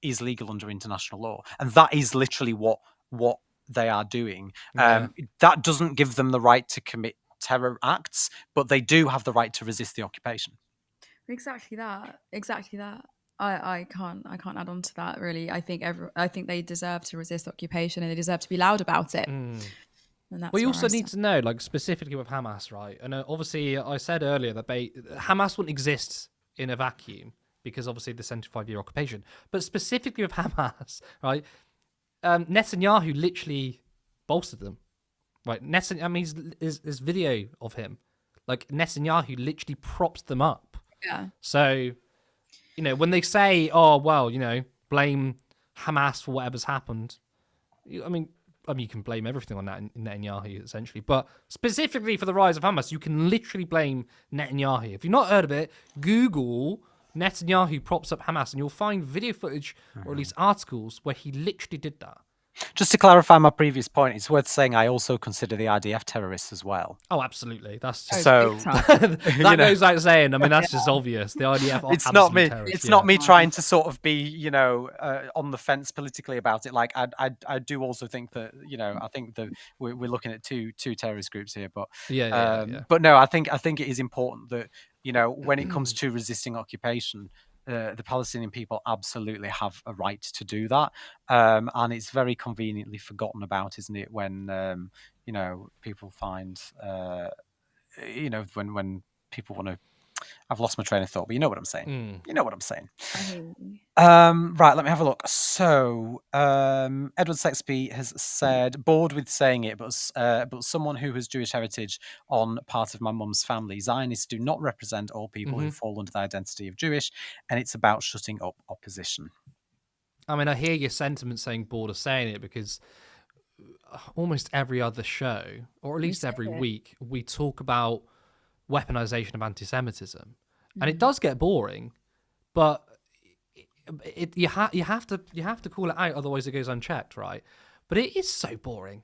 is legal under international law, and that is literally what they are doing. That doesn't give them the right to commit terror acts, but they do have the right to resist the occupation. Exactly that. I can't add on to that, really. I think they deserve to resist occupation, and they deserve to be loud about it. And that's we also need to know, like, specifically with Hamas, right? And obviously I said earlier that Hamas wouldn't exist in a vacuum because obviously the 75-year occupation, but specifically with Hamas, right? Netanyahu literally bolstered them. Right, there's video of him. Like, Netanyahu literally propped them up. Yeah. So, when they say, oh, well, blame Hamas for whatever's happened, I mean, you can blame everything on Netanyahu, essentially. But specifically for the rise of Hamas, you can literally blame Netanyahu. If you've not heard of it, Google Netanyahu props up Hamas, and you'll find video footage, or at least articles, where he literally did that. Just to clarify my previous point, it's worth saying I also consider the IDF terrorists as well. Oh, absolutely. That's just so that goes without saying. I mean, that's just obvious. The IDF are it's not me. Terrorists, it's not me trying to sort of be, on the fence politically about it. Like, I do also think that, I think that we're looking at two terrorist groups here. But but no, I think it is important that, when it comes to resisting occupation, the Palestinian people absolutely have a right to do that, and it's very conveniently forgotten about, isn't it? When people find, when people want to. I've lost my train of thought, but you know what I'm saying. You know what I'm saying. Right, let me have a look. So, Edward Sexby has said, bored with saying it, but someone who has Jewish heritage on part of my mum's family. Zionists do not represent all people who fall under the identity of Jewish, and it's about shutting up opposition. I mean, I hear your sentiment saying bored of saying it, because almost every other show, or at least every week, we talk about weaponization of anti-Semitism, and it does get boring, but you have to call it out, otherwise it goes unchecked, right? But it is so boring.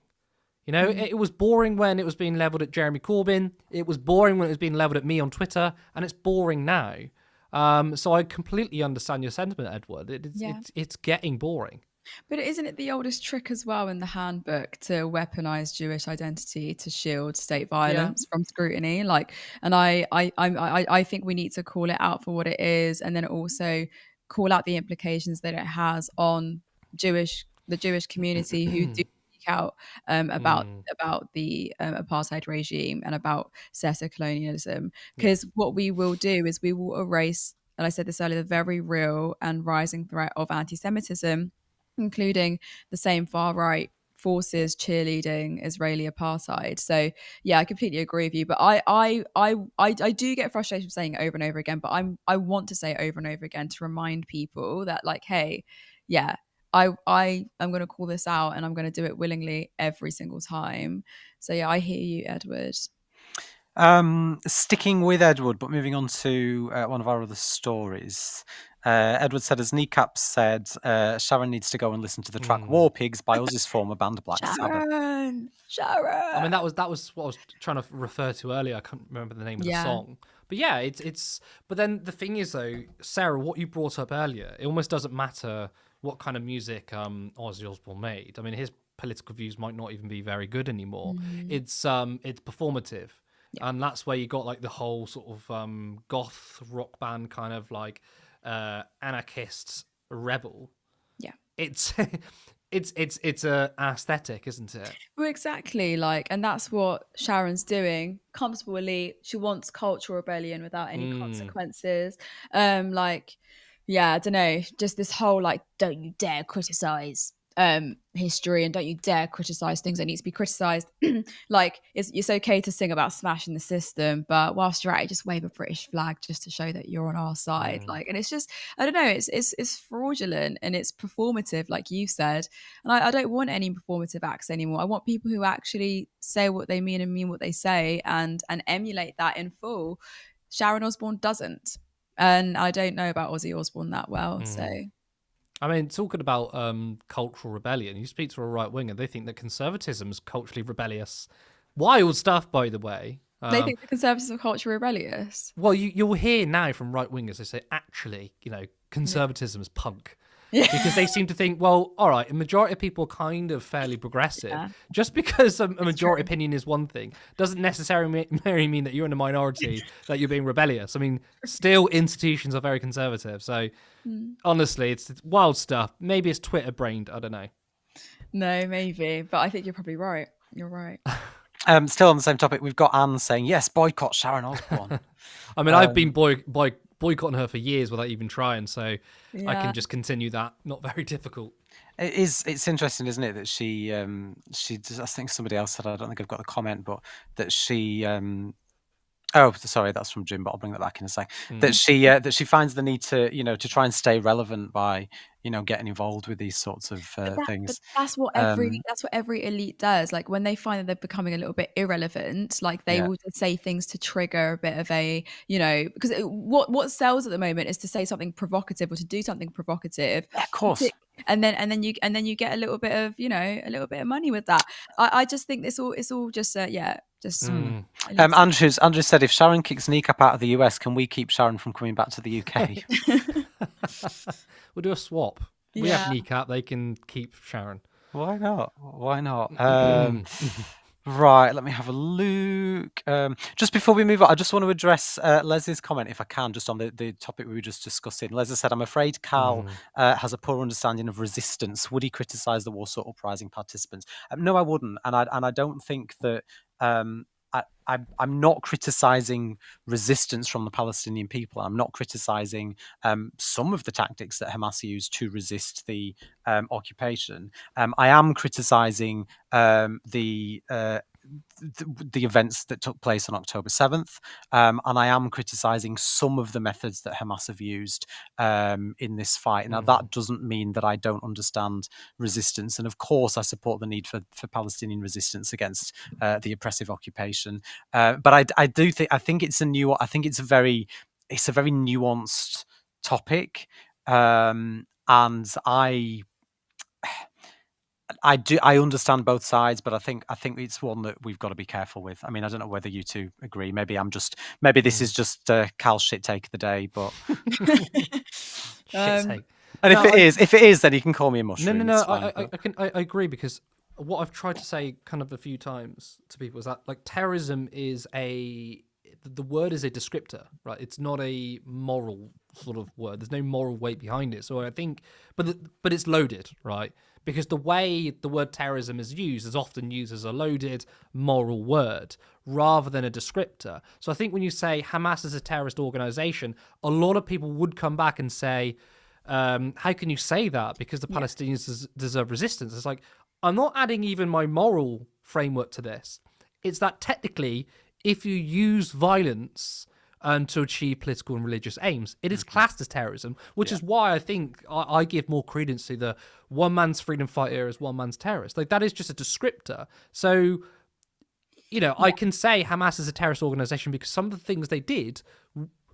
It was boring when it was being leveled at Jeremy Corbyn. It was boring when it was being leveled at me on Twitter, and it's boring now. So I completely understand your sentiment, Edward. It's getting boring. But isn't it the oldest trick as well in the handbook to weaponize Jewish identity to shield state violence from scrutiny? And I think we need to call it out for what it is, and then also call out the implications that it has on Jewish the Jewish community who do speak out about the apartheid regime and about settler colonialism. Because what we will do is we will erase, and I said this earlier, the very real and rising threat of anti-Semitism, including the same far right forces cheerleading Israeli apartheid. So yeah, I completely agree with you. But I do get frustrated saying it over and over again. But I want to say it over and over again to remind people that, like, hey, yeah, I am going to call this out, and I'm going to do it willingly every single time. So yeah, I hear you, Edward. Sticking with Edward, but moving on to one of our other stories. Edward said, as Kneecap said, Sharon needs to go and listen to the track War Pigs by Uzi's former band Black Sabbath. Sharon. I mean, that was what I was trying to refer to earlier. I can't remember the name of the song. But yeah, it's. But then the thing is, though, Sarah, what you brought up earlier, it almost doesn't matter what kind of music Ozzy Osbourne made. I mean, his political views might not even be very good anymore. It's performative. Yeah. And that's where you got like the whole sort of goth rock band kind of like anarchist rebel. Yeah. It's a aesthetic, isn't it? Well, exactly. Like, and that's what Sharon's doing. Comfortable elite. She wants cultural rebellion without any consequences. Like, yeah, I don't know. Just this whole like, don't you dare criticize history, and don't you dare criticize things that need to be criticized. Like, it's okay to sing about smashing the system, but whilst you're at it, just wave a British flag just to show that you're on our side. Like, and it's just, I don't know, it's fraudulent and it's performative, like you said. And I don't want any performative acts anymore. I want people who actually say what they mean and mean what they say, and emulate that in full. Sharon Osbourne doesn't, and I don't know about Ozzy Osbourne that well, so. I mean, talking about cultural rebellion, you speak to a right winger, they think that conservatism is culturally rebellious. Wild stuff, by the way. They think the Conservatives are culturally rebellious. Well, you'll hear now from right wingers, they say, actually, conservatism is punk. Because they seem to think, well, all right, a majority of people are kind of fairly progressive. Yeah. Just because a majority opinion is one thing doesn't necessarily mean that you're in a minority, that you're being rebellious. I mean, still institutions are very conservative. So honestly, it's wild stuff. Maybe it's Twitter-brained. I don't know. No, maybe. But I think you're probably right. You're right. Still on the same topic, we've got Anne saying, yes, boycott Sharon Osbourne. I mean, I've been boycotting her for years without even trying, so I can just continue that. Not very difficult. It's interesting, isn't it, that she I think somebody else said, I don't think I've got the comment, but that she oh, sorry, that's from Jim, but I'll bring that back in a sec. That she finds the need to to try and stay relevant by getting involved with these sorts of things. But that's what every elite does. Like, when they find that they're becoming a little bit irrelevant, like they will just say things to trigger a bit of a because what sells at the moment is to say something provocative or to do something provocative. Yeah, of course. And then you get a little bit of money with that. I just think it's all just Andrew said, if Sharon kicks Kneecap out of the US, can we keep Sharon from coming back to the UK? We'll do a swap. We have Kneecap, they can keep Sharon. Why not? Right, let me have a look. Just before we move on, I just want to address Leslie's comment, if I can, just on the topic we were just discussing. Leslie said, I'm afraid Cal has a poor understanding of resistance. Would he criticise the Warsaw Uprising participants? No, I wouldn't. And I don't think that... I'm not criticising resistance from the Palestinian people. I'm not criticising some of the tactics that Hamas used to resist the occupation. I am criticising the events that took place on October 7th, and I am criticising some of the methods that Hamas have used in this fight. Now, that doesn't mean that I don't understand resistance, and of course I support the need for Palestinian resistance against the oppressive occupation. But I think it's a very nuanced topic, and I understand both sides, but I think it's one that we've got to be careful with. I mean, I don't know whether you two agree. Maybe this is just Cal's shit take of the day, but shit take. And if it is, then you can call me a mushroom. No. I agree, because what I've tried to say kind of a few times to people is that, like, terrorism is the the word is a descriptor, right? It's not a moral sort of word. There's no moral weight behind it. So I think, but it's loaded, right? Because the way the word terrorism is used is often used as a loaded moral word rather than a descriptor. So I think when you say Hamas is a terrorist organization, a lot of people would come back and say, how can you say that? Because the Palestinians deserve resistance. It's like, I'm not adding even my moral framework to this. It's that technically, if you use violence to achieve political and religious aims, it is classed as terrorism, which is why I think I give more credence to the one man's freedom fighter as one man's terrorist. Like, that is just a descriptor. So, you know, I can say Hamas is a terrorist organization because some of the things they did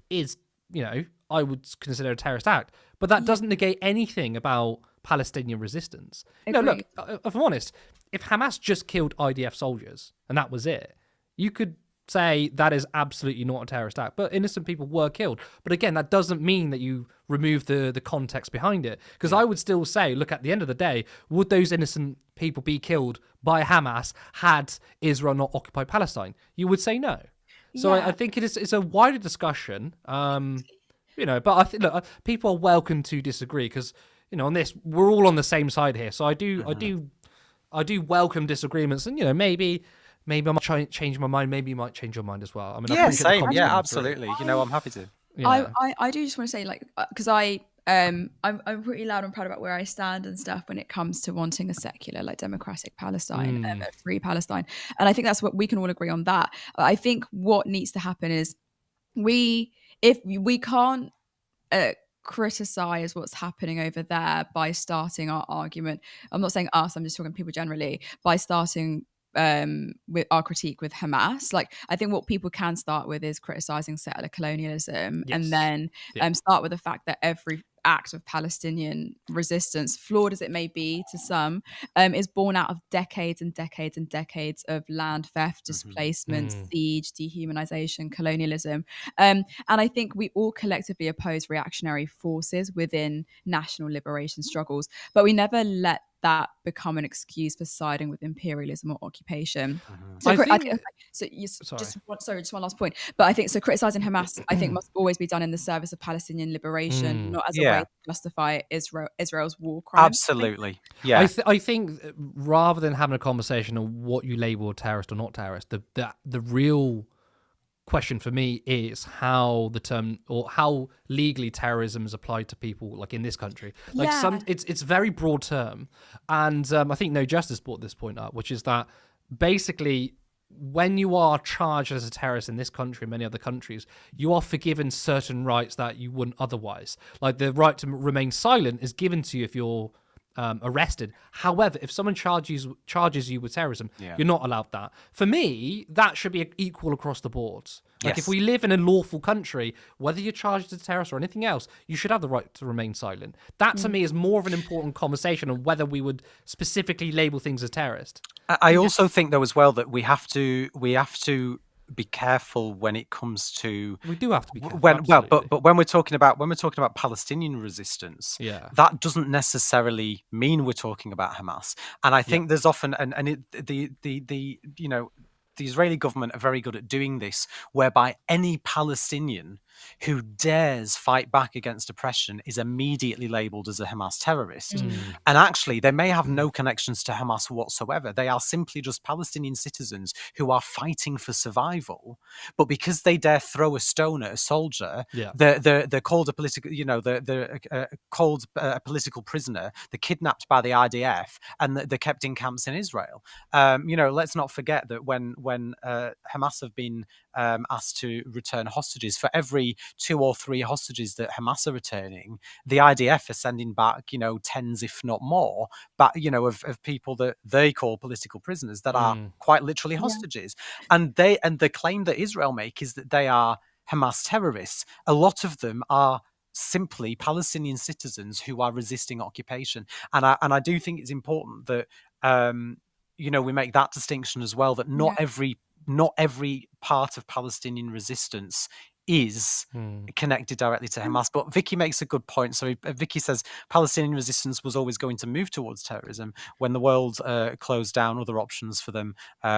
is, you know, I would consider a terrorist act. But that doesn't negate anything about Palestinian resistance. You know, look, if I'm honest, if Hamas just killed IDF soldiers and that was it, you could say that is absolutely not a terrorist act, but innocent people were killed. But again, that doesn't mean that you remove the context behind it, because I would still say, look, at the end of the day, would those innocent people be killed by Hamas had Israel not occupied Palestine? You would say no. So I think it's a wider discussion, you know, but I think, look, people are welcome to disagree, because, you know, on this, we're all on the same side here. So I do welcome disagreements, and, you know, maybe I might change my mind. Maybe you might change your mind as well. I mean, I appreciate the same. comments Yeah, coming absolutely. through. You know, I'm happy to. Yeah. I do just want to say, like, because I'm pretty loud and proud about where I stand and stuff when it comes to wanting a secular, like, democratic Palestine, a free Palestine, and I think that's what we can all agree on. That I think what needs to happen is if we can't criticize what's happening over there by starting our argument. I'm not saying us. I'm just talking people generally, by starting with our critique with Hamas. Like, I think what people can start with is criticizing settler colonialism, and then start with the fact that every act of Palestinian resistance, flawed as it may be to some, is born out of decades and decades and decades of land theft, displacement, siege, dehumanization, colonialism. And I think we all collectively oppose reactionary forces within national liberation struggles, but we never let that become an excuse for siding with imperialism or occupation. So, just one last point. But I think criticizing Hamas, I think, must always be done in the service of Palestinian liberation, not as a way to justify Israel's war crimes. Absolutely, yeah. I think rather than having a conversation on what you label terrorist or not terrorist, the real question for me is how the term, or how legally terrorism is applied to people, like, in this country. Like, it's very broad term, and I think No Justice brought this point up, which is that basically, when you are charged as a terrorist in this country and many other countries, you are forgiven certain rights that you wouldn't otherwise. Like, the right to remain silent is given to you if you're arrested. However, if someone charges you with terrorism, you're not allowed that. For me, that should be equal across the board. Like, if we live in a lawful country, whether you're charged as a terrorist or anything else, you should have the right to remain silent. That, to me, is more of an important conversation on whether we would specifically label things as terrorist. I also think, though, as well, that we have to be careful when it comes to. We do have to be careful. But when we're talking about Palestinian resistance, that doesn't necessarily mean we're talking about Hamas. And I think there's often the Israeli government are very good at doing this, whereby any Palestinian who dares fight back against oppression is immediately labelled as a Hamas terrorist. And actually, they may have no connections to Hamas whatsoever. They are simply just Palestinian citizens who are fighting for survival. But because they dare throw a stone at a soldier, they're called a political, they're called a political prisoner. They're kidnapped by the IDF, and they're kept in camps in Israel. Let's not forget that when Hamas have been asked to return hostages, for every 2 or 3 hostages that Hamas are returning, the IDF are sending back, tens, if not more, of people that they call political prisoners that are quite literally hostages. And the claim that Israel make is that they are Hamas terrorists. A lot of them are simply Palestinian citizens who are resisting occupation. And I do think it's important that we make that distinction as well, that not every part of Palestinian resistance is connected directly to Hamas. But Vicky makes a good point. So Vicky says Palestinian resistance was always going to move towards terrorism. When the world closed down other options for them,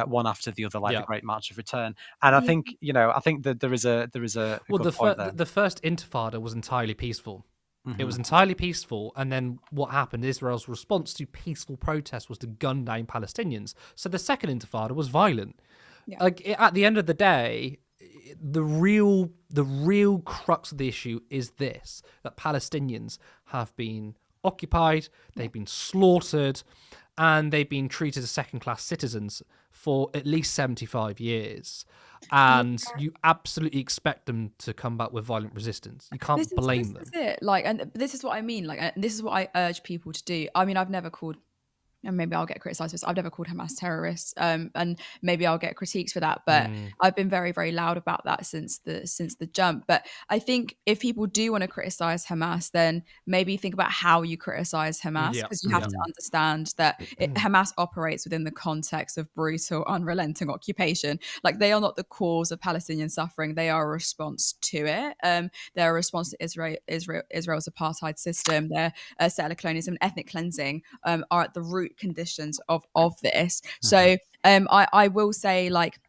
one after the other, like the Great March of Return. And I think that there is a good point there. The first Intifada was entirely peaceful. It was entirely peaceful, and then what happened, Israel's response to peaceful protests was to gun down Palestinians. So the second Intifada was violent. Like, at the end of the day, the real crux of the issue is this, that Palestinians have been occupied, they've been slaughtered, and they've been treated as second-class citizens for at least 75 years. And you absolutely expect them to come back with violent resistance. You can't blame them. This is it. Like, and this is what I mean. Like, and this is what I urge people to do. I mean, I've never called, and maybe I'll get criticised for this, I've never called Hamas terrorists, and maybe I'll get critiques for that. But I've been very, very loud about that since the jump. But I think if people do want to criticise Hamas, then maybe think about how you criticise Hamas, because you have to understand that Hamas operates within the context of brutal, unrelenting occupation. Like, they are not the cause of Palestinian suffering; they are a response to it. They're a response to Israel's apartheid system. Their settler colonialism, ethnic cleansing are at the root conditions of this. So I will say, like,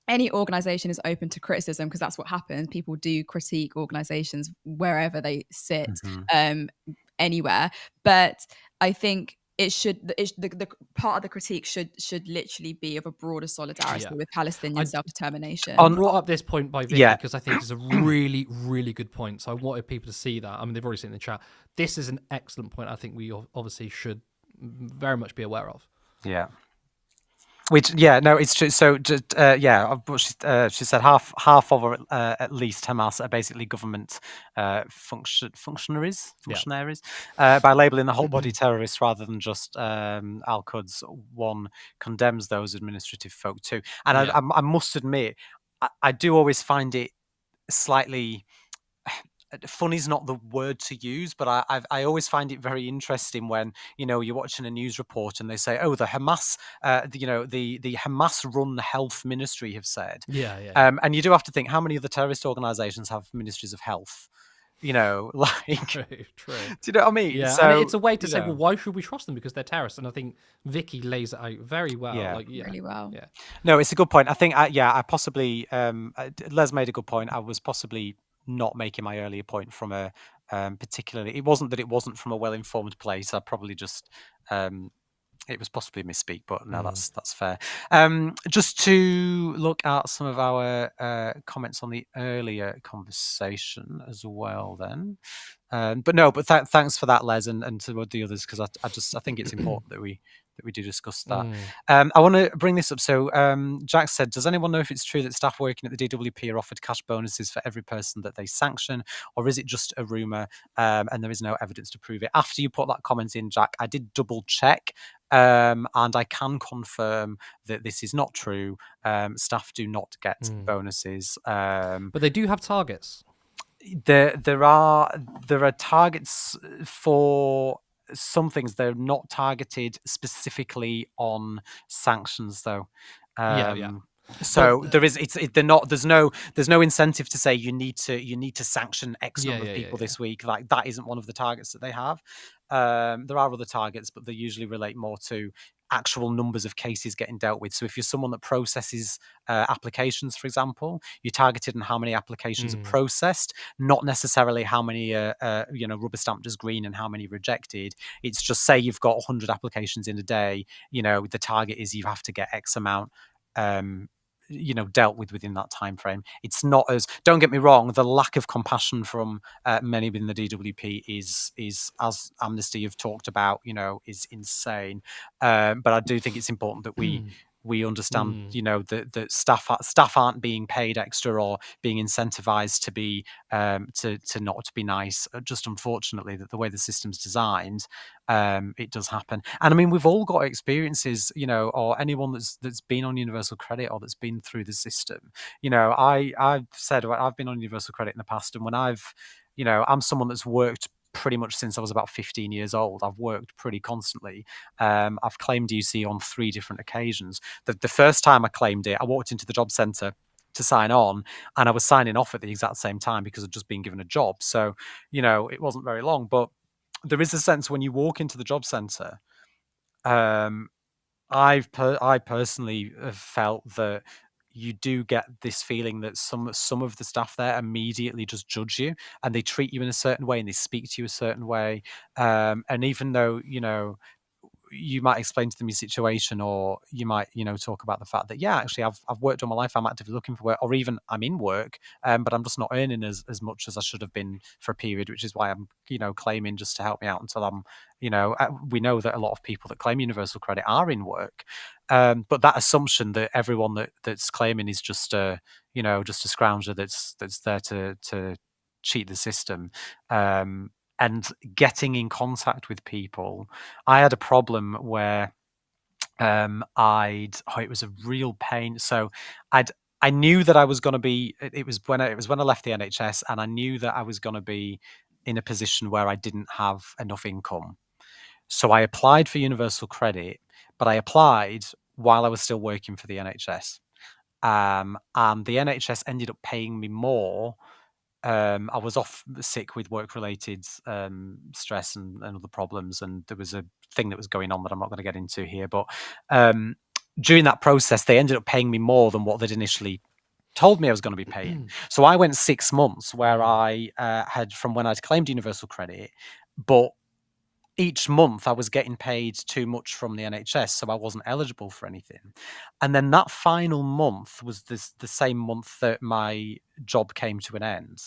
any organization is open to criticism, because that's what happens. People do critique organizations wherever they sit, anywhere. But I think the part of the critique should literally be of a broader solidarity with Palestinian self-determination. I brought up this point by Vicky because I think it's a really, really good point. So I wanted people to see that. I mean, they've already seen it in the chat. This is an excellent point. I think we obviously should very much be aware of. Which, it's true. So, she said half of at least Hamas are basically government functionaries, by labelling the whole body terrorists rather than just Al-Quds. One condemns those administrative folk too. And I must admit, I do always find it slightly... funny's not the word to use, but I always find it very interesting when, you're watching a news report and they say, the Hamas, the Hamas-run health ministry have said. And you do have to think, how many other terrorist organizations have ministries of health? Like, true. Do you know what I mean? Yeah, so, and it's a way to say, well, why should we trust them? Because they're terrorists. And I think Vicky lays it out very well. Really well. Yeah. No, it's a good point. I think, I possibly, Les made a good point. I was possibly not making my earlier point from a particularly, it wasn't that it wasn't from a well-informed place. I probably just it was possibly misspeak, but no, that's fair. Just to look at some of our comments on the earlier conversation as well then. But thanks for that, Les, and to the others, because I think it's important that we do discuss that. I want to bring this up. So Jack said, does anyone know if it's true that staff working at the DWP are offered cash bonuses for every person that they sanction, or is it just a rumour and there is no evidence to prove it? After you put that comment in, Jack, I did double check and I can confirm that this is not true. Staff do not get bonuses. But they do have targets. There are targets for some things. They're not targeted specifically on sanctions, though. So there is. They're not. There's no incentive to say you need to sanction X number of people this week. Like, that isn't one of the targets that they have. There are other targets, but they usually relate more to actual numbers of cases getting dealt with. So if you're someone that processes applications, for example, you're targeted on how many applications are processed, not necessarily how many rubber stamped as green and how many rejected. It's just, say you've got 100 applications in a day, the target is you have to get X amount dealt with within that time frame. It's not as, don't get me wrong, the lack of compassion from many within the DWP is as Amnesty have talked about, is insane. But I do think it's important that we understand, that staff aren't being paid extra or being incentivized to be to not be nice. Just unfortunately, that the way the system's designed, it does happen. And I mean, we've all got experiences, or anyone that's been on universal credit or that's been through the system. I've said I've been on universal credit in the past, and when I'm someone that's worked pretty much since I was about 15 years old. I've worked pretty constantly. I've claimed UC on 3 different occasions. The first time I claimed it, I walked into the job centre to sign on, and I was signing off at the exact same time because I'd just been given a job. So, it wasn't very long, but there is a sense when you walk into the job centre, I personally have felt that you do get this feeling that some of the staff there immediately just judge you, and they treat you in a certain way, and they speak to you a certain way. And even though you might explain to them your situation, or you might talk about the fact that, yeah, actually I've worked all my life, I'm actively looking for work, or even I'm in work, but I'm just not earning as much as I should have been for a period, which is why I'm claiming just to help me out until I'm we know that a lot of people that claim universal credit are in work, but that assumption that everyone that's claiming is just a scrounger that's there to cheat the system, and getting in contact with people. I had a problem where it was a real pain. So I knew that I was going to be. It was when I left the NHS, and I knew that I was going to be in a position where I didn't have enough income. So I applied for universal credit, but I applied while I was still working for the NHS, and the NHS ended up paying me more. I was off sick with work-related stress and other problems, and there was a thing that was going on that I'm not going to get into here. But during that process, they ended up paying me more than what they'd initially told me I was going to be paying. So I went 6 months where I had, from when I'd claimed universal credit, but each month I was getting paid too much from the NHS, so I wasn't eligible for anything. And then that final month was the same month that my job came to an end,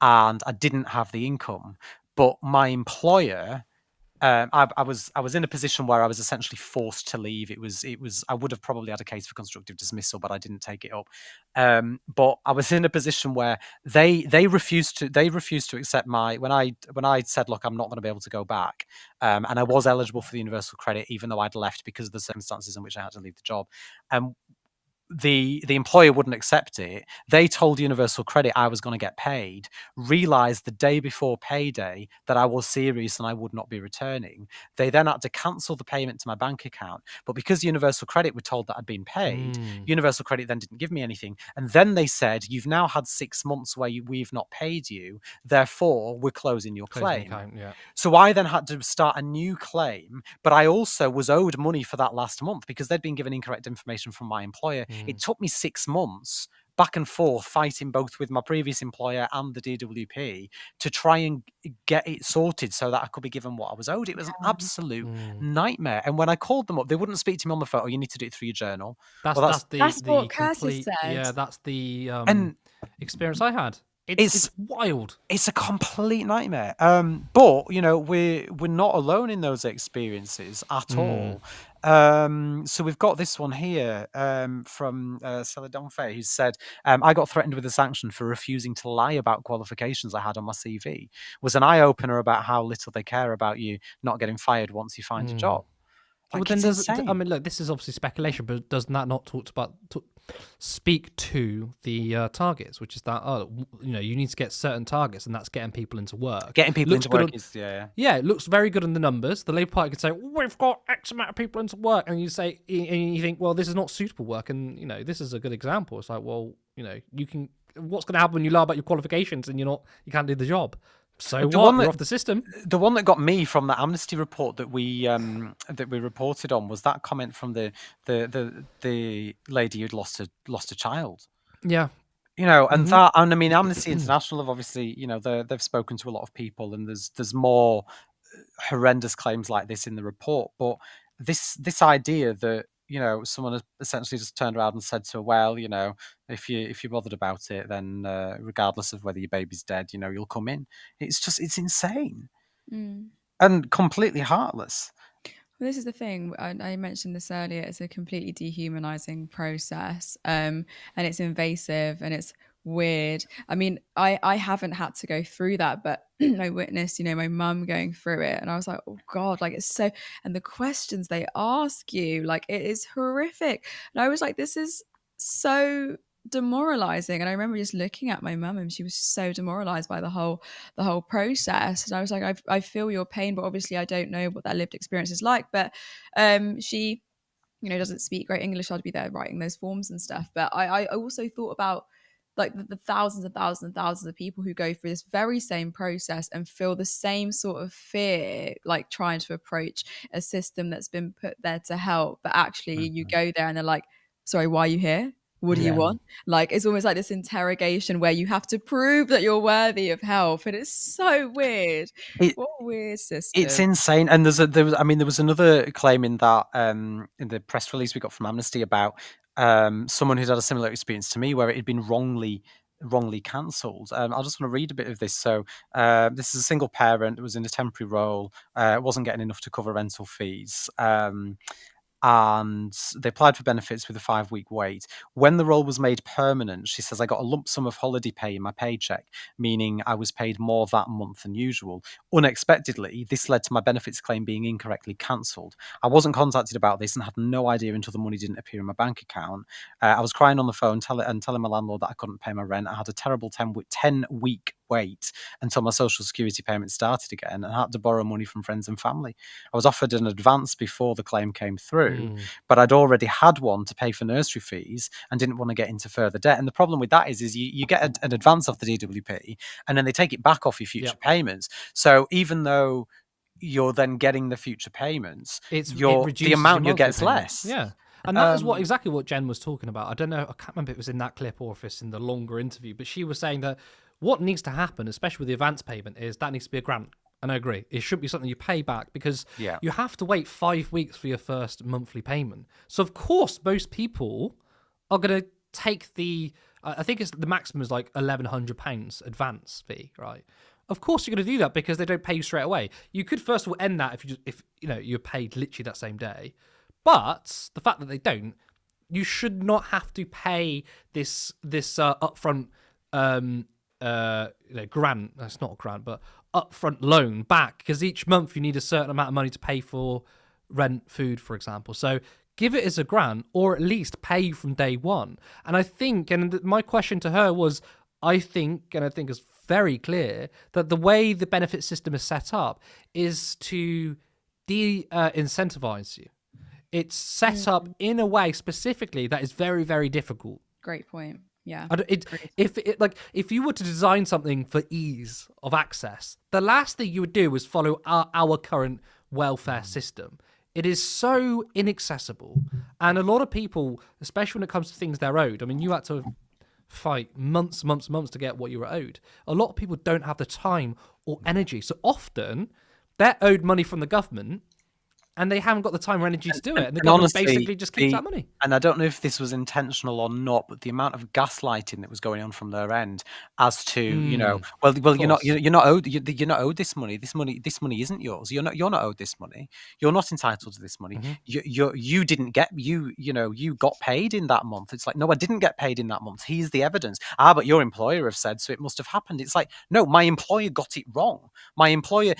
and I didn't have the income. But my employer, I was in a position where I was essentially forced to leave. It was I would have probably had a case for constructive dismissal, but I didn't take it up. But I was in a position where they refused to accept when I said, look, I'm not going to be able to go back, and I was eligible for the universal credit even though I'd left because of the circumstances in which I had to leave the job. The employer wouldn't accept it. They told Universal Credit I was going to get paid, realised the day before payday that I was serious and I would not be returning. They then had to cancel the payment to my bank account. But because Universal Credit were told that I'd been paid, Universal Credit then didn't give me anything. And then they said, you've now had 6 months where we've not paid you, therefore we're closing your claim. So I then had to start a new claim, but I also was owed money for that last month because they'd been given incorrect information from my employer. It took me 6 months back and forth fighting both with my previous employer and the DWP to try and get it sorted so that I could be given what I was owed. It was an absolute nightmare. And when I called them up, they wouldn't speak to me on the phone. Oh, you need to do it through your journal. That's what Curtis said. Yeah, that's the experience I had. It's wild. It's a complete nightmare. But we're not alone in those experiences at all. So we've got this one here from Stella Donfey, who said, I got threatened with a sanction for refusing to lie about qualifications I had on my CV. Was an eye-opener about how little they care about you not getting fired once you find a job. Well, then I mean, look, this is obviously speculation, but does that not speak to the targets, which is that you need to get certain targets, and that's getting people into work. Getting people into work is it looks very good in the numbers. The Labour Party could say, we've got X amount of people into work, and you say, and you think, well, this is not suitable work, and this is a good example. It's like, well, you can. What's going to happen when you lie about your qualifications and you can't do the job? So you're off the system. The one that got me from the Amnesty report that we reported on was that comment from the lady who'd lost a child. Yeah. And that, and I mean, Amnesty International have obviously, they've spoken to a lot of people, and there's more horrendous claims like this in the report. But this idea that someone has essentially just turned around and said to her, well, if you're bothered about it, then regardless of whether your baby's dead, you'll come in. It's insane and completely heartless. Well, this is the thing. I mentioned this earlier. It's a completely dehumanizing process, and it's invasive and it's weird. I mean, I haven't had to go through that, but I witnessed, my mum going through it, and I was like, oh God, like it's so, and the questions they ask you, like it is horrific. And I was like, this is so demoralizing. And I remember just looking at my mum, and she was so demoralized by the whole process. And I was like, I feel your pain, but obviously I don't know what that lived experience is like. But she doesn't speak great English, I'd be there writing those forms and stuff. But I also thought about like the thousands and thousands and thousands of people who go through this very same process and feel the same sort of fear, like trying to approach a system that's been put there to help. But actually you go there and they're like, sorry, why are you here? What do you want? Like, it's almost like this interrogation where you have to prove that you're worthy of help. And it's so weird. What a weird system. It's insane. And there was another claim in that in the press release we got from Amnesty about someone who'd had a similar experience to me where it had been wrongly cancelled. I just want to read a bit of this. So this is a single parent who was in a temporary role, wasn't getting enough to cover rental fees. And they applied for benefits with a 5-week wait. When the role was made permanent, she says, I got a lump sum of holiday pay in my paycheck, meaning I was paid more that month than usual. Unexpectedly, this led to my benefits claim being incorrectly cancelled. I wasn't contacted about this and had no idea until the money didn't appear in my bank account. I was crying on the phone telling my landlord that I couldn't pay my rent. I had a terrible 10-week wait until my social security payment started again, and I had to borrow money from friends and family. I was offered an advance before the claim came through, but I'd already had one to pay for nursery fees and didn't want to get into further debt. And the problem with that is you get an advance off the DWP and then they take it back off your future payments. So even though you're then getting the future payments, the amount you get is less. Yeah. And that is exactly what Jen was talking about. I don't know, I can't remember if it was in that clip or if it's in the longer interview, but she was saying that what needs to happen, especially with the advance payment, is that needs to be a grant. And I agree. It shouldn't be something you pay back because you have to wait 5 weeks for your first monthly payment. So, of course, most people are going to take I think the maximum is like £1,100 advance fee, right? Of course you're going to do that because they don't pay you straight away. You could first of all end that if you're paid literally that same day. But the fact that they don't, you should not have to pay this upfront grant. That's not a grant, but upfront loan back because each month you need a certain amount of money to pay for rent, food, for example. So give it as a grant or at least pay from day one. And I think, and my question to her was, I think it's very clear that the way the benefit system is set up is to de-incentivize you. It's set up in a way specifically that is very, very difficult. Great point. Yeah. If you were to design something for ease of access, the last thing you would do is follow our current welfare system. It is so inaccessible. And a lot of people, especially when it comes to things they're owed, I mean, you had to fight months to get what you were owed. A lot of people don't have the time or energy. So often they're owed money from the government and they haven't got the time or energy to do it. And the government basically just keeps that money. And I don't know if this was intentional or not, but the amount of gaslighting that was going on from their end as to, you're not owed this money. This money isn't yours. You're not owed this money. You're not entitled to this money. You didn't get you got paid in that month. It's like, no, I didn't get paid in that month. Here's the evidence. But your employer have said so. It must have happened. It's like, no, my employer got it wrong. My employer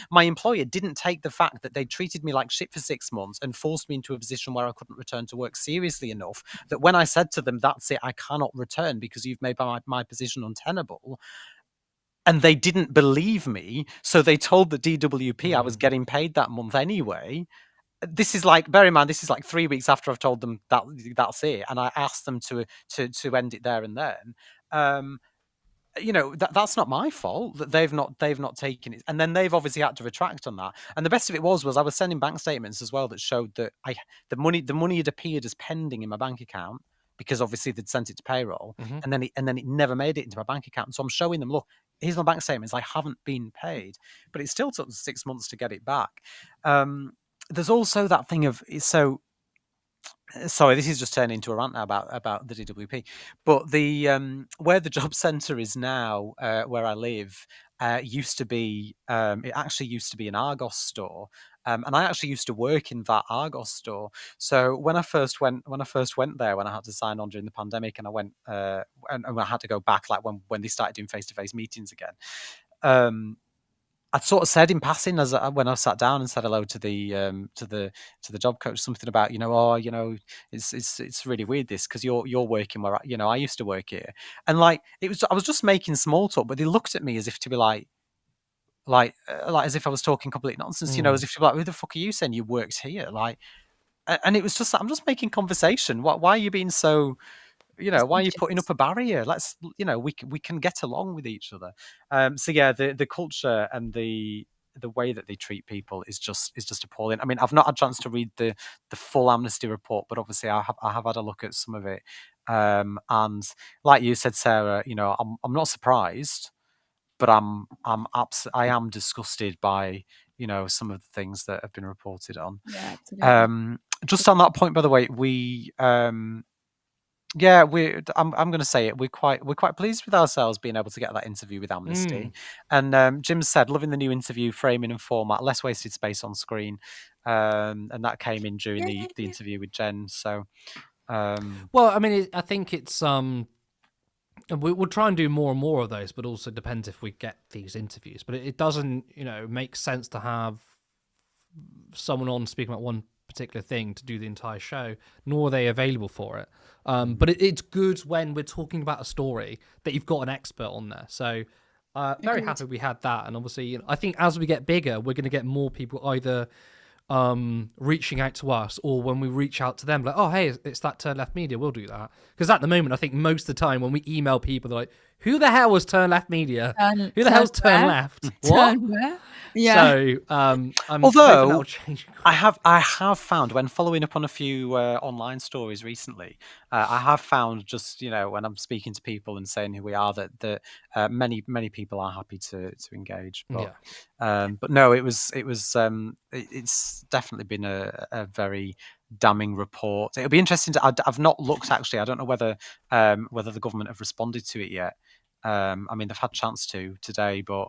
didn't take the fact that they treated me like shit for 6 months and forced me into a position where I couldn't return to work seriously enough that when I said to them, that's it, I cannot return because you've made my position untenable. And they didn't believe me. So they told the DWP I was getting paid that month anyway. This is like, bear in mind, this is like 3 weeks after I've told them that that's it. And I asked them to end it there and then. That's not my fault that they've not taken it, and then they've obviously had to retract on that. And the best of it was I was sending bank statements as well that showed that the money had appeared as pending in my bank account because obviously they'd sent it to payroll, and then it never made it into my bank account. So I'm showing them, look, here's my bank statements. I haven't been paid, but it still took 6 months to get it back. There's also that thing of sorry, this is just turning into a rant now about the DWP. But the where the job centre is now, where I live, used to be it actually used to be an Argos store. And I actually used to work in that Argos store. So when I first went there, when I had to sign on during the pandemic, and I went and I had to go back, like when they started doing face-to-face meetings again. I'd sort of said in passing when I sat down and said hello to the job coach, something about it's really weird this because you're working where I used to work here, and like I was just making small talk, but they looked at me as if to be like as if I was talking complete nonsense, as if to be like, who the fuck are you saying you worked here, like. and it was just I'm just making conversation. Why are you being so? Why are you putting up a barrier? Let's, we can get along with each other. So yeah, the culture and the way that they treat people is just appalling. I mean, I've not had a chance to read the full Amnesty report, but obviously I have had a look at some of it. And like you said, Sarah, I'm not surprised, but I am disgusted by some of the things that have been reported on. Yeah, absolutely. Just on that point, by the way, yeah, I'm going to say it. We're quite pleased with ourselves being able to get that interview with Amnesty. And Jim said, loving the new interview framing and format, less wasted space on screen, and that came in during the interview with Jen. So, well, I mean, I think it's we'll try and do more and more of those, but also depends if we get these interviews. But it doesn't, make sense to have someone on speaking about one particular thing to do the entire show, nor are they available for it. But it's good when we're talking about a story that you've got an expert on there. So very happy we had that. And obviously, I think as we get bigger, we're going to get more people either reaching out to us, or when we reach out to them, like, oh, hey, it's that Turn Left Media, we'll do that. Because at the moment, I think most of the time when we email people, they're like, who the hell was Turn Left Media? Who the hell's Turn Left? What? Turn where? Yeah. So, I'm although hoping that'll change. I have found, when following up on a few online stories recently, I have found, just when I'm speaking to people and saying who we are, that many people are happy to engage. But but no, it's definitely been a very damning report. It'll be interesting I've not looked, actually. I don't know whether the government have responded to it yet. I mean, they've had chance to today, but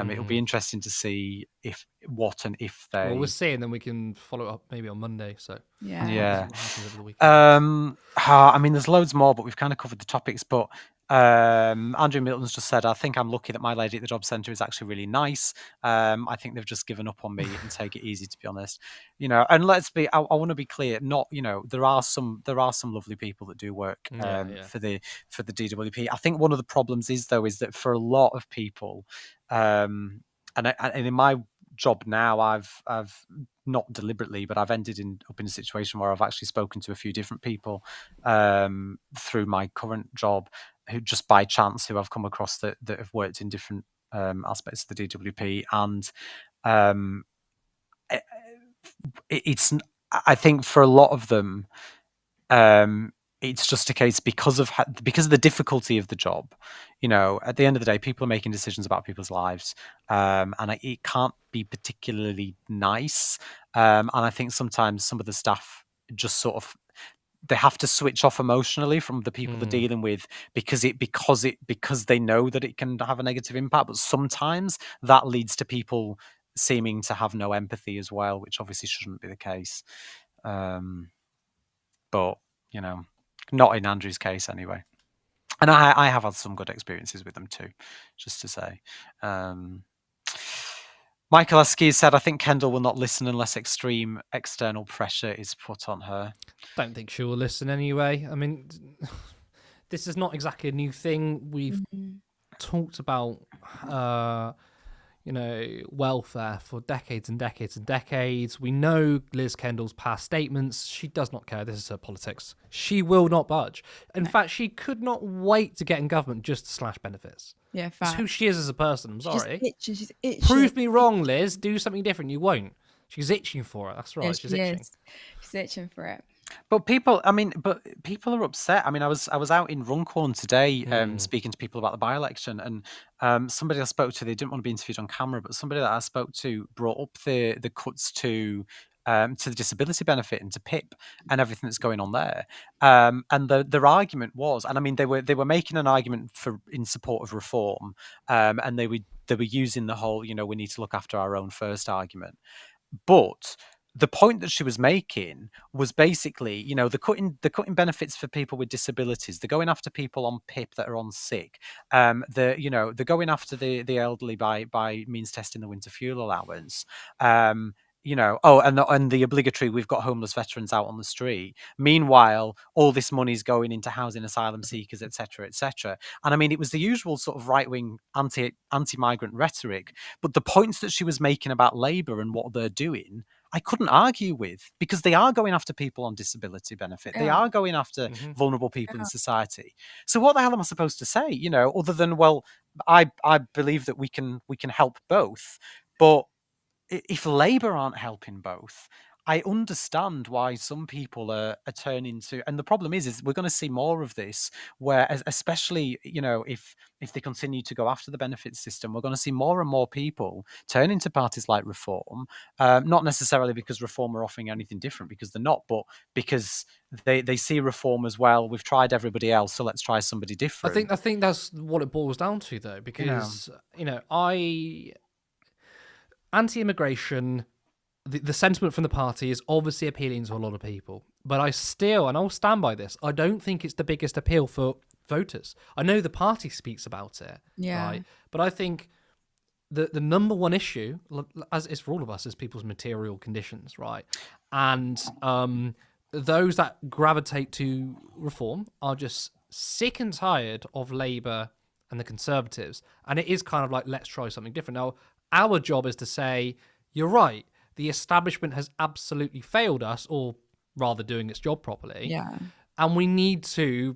it'll be interesting to see if they. Well, we'll see, and then we can follow up maybe on Monday. So yeah. What happens over the weekend. I mean, there's loads more, but we've kind of covered the topics. But Andrew Milton's just said, I think I'm lucky that my lady at the job centre is actually really nice. I think they've just given up on me and take it easy, to be honest. And let's be, I want to be clear, not, there are some lovely people that do work for the DWP. I think one of the problems is that for a lot of people, and in my job now, I've not deliberately, but I've ended up in a situation where I've actually spoken to a few different people through my current job, who just by chance who I've come across that have worked in different aspects of the DWP, and it's, I think for a lot of them, it's just a case because of the difficulty of the job. At the end of the day, people are making decisions about people's lives, and it can't be particularly nice. And I think sometimes some of the staff just sort of, they have to switch off emotionally from the people they're dealing with because they know that it can have a negative impact. But sometimes that leads to people seeming to have no empathy as well, which obviously shouldn't be the case. But not in Andrew's case anyway. And I have had some good experiences with them too, just to say. Michael Askew said, I think Kendall will not listen unless extreme external pressure is put on her. Don't think she will listen anyway. I mean, this is not exactly a new thing. We've talked about, welfare for decades and decades and decades. We know Liz Kendall's past statements. She does not care. This is her politics. She will not budge. In fact, she could not wait to get in government just to slash benefits. Yeah, That's who she is as a person. I'm sorry. She's itching. Prove me wrong, Liz. Do something different. You won't. She's itching for it. That's right. Yeah, She's itching. She's itching for it. But people are upset. I mean, I was out in Runcorn today, speaking to people about the by-election, and somebody I spoke to, they didn't want to be interviewed on camera, but somebody that I spoke to brought up the cuts to the disability benefit and to PIP and everything that's going on there. And their argument was, and I mean, they were making an argument in support of reform, and they were using the whole, we need to look after our own first argument, but the point that she was making was basically, the cutting benefits for people with disabilities. They're going after people on PIP that are on sick. They're going after the elderly by means testing the winter fuel allowance. And the obligatory, we've got homeless veterans out on the street. Meanwhile, all this money is going into housing asylum seekers, etc., etc. And I mean, it was the usual sort of right-wing anti-migrant rhetoric. But the points that she was making about Labour and what they're doing I couldn't argue with, because they are going after people on disability benefit. They are going after vulnerable people in society. So what the hell am I supposed to say? You know, other than, well, I believe that we can help both, but if Labour aren't helping both, I understand why some people are turning to, and the problem is we're going to see more of this, where especially, you know, if they continue to go after the benefits system, we're going to see more and more people turning to parties like Reform, not necessarily because Reform are offering anything different, because they're not, but because they see Reform as, well, we've tried everybody else, so let's try somebody different. I think that's what it boils down to, though, because anti-immigration, the sentiment from the party is obviously appealing to a lot of people, but I'll stand by this, I don't think it's the biggest appeal for voters. I know the party speaks about it, right? But I think the number one issue, as is for all of us, is people's material conditions, right? And those that gravitate to Reform are just sick and tired of Labour and the Conservatives, and it is kind of like, let's try something different. Now, our job is to say, you're right, the establishment has absolutely failed us, or rather doing its job properly. Yeah. And we need to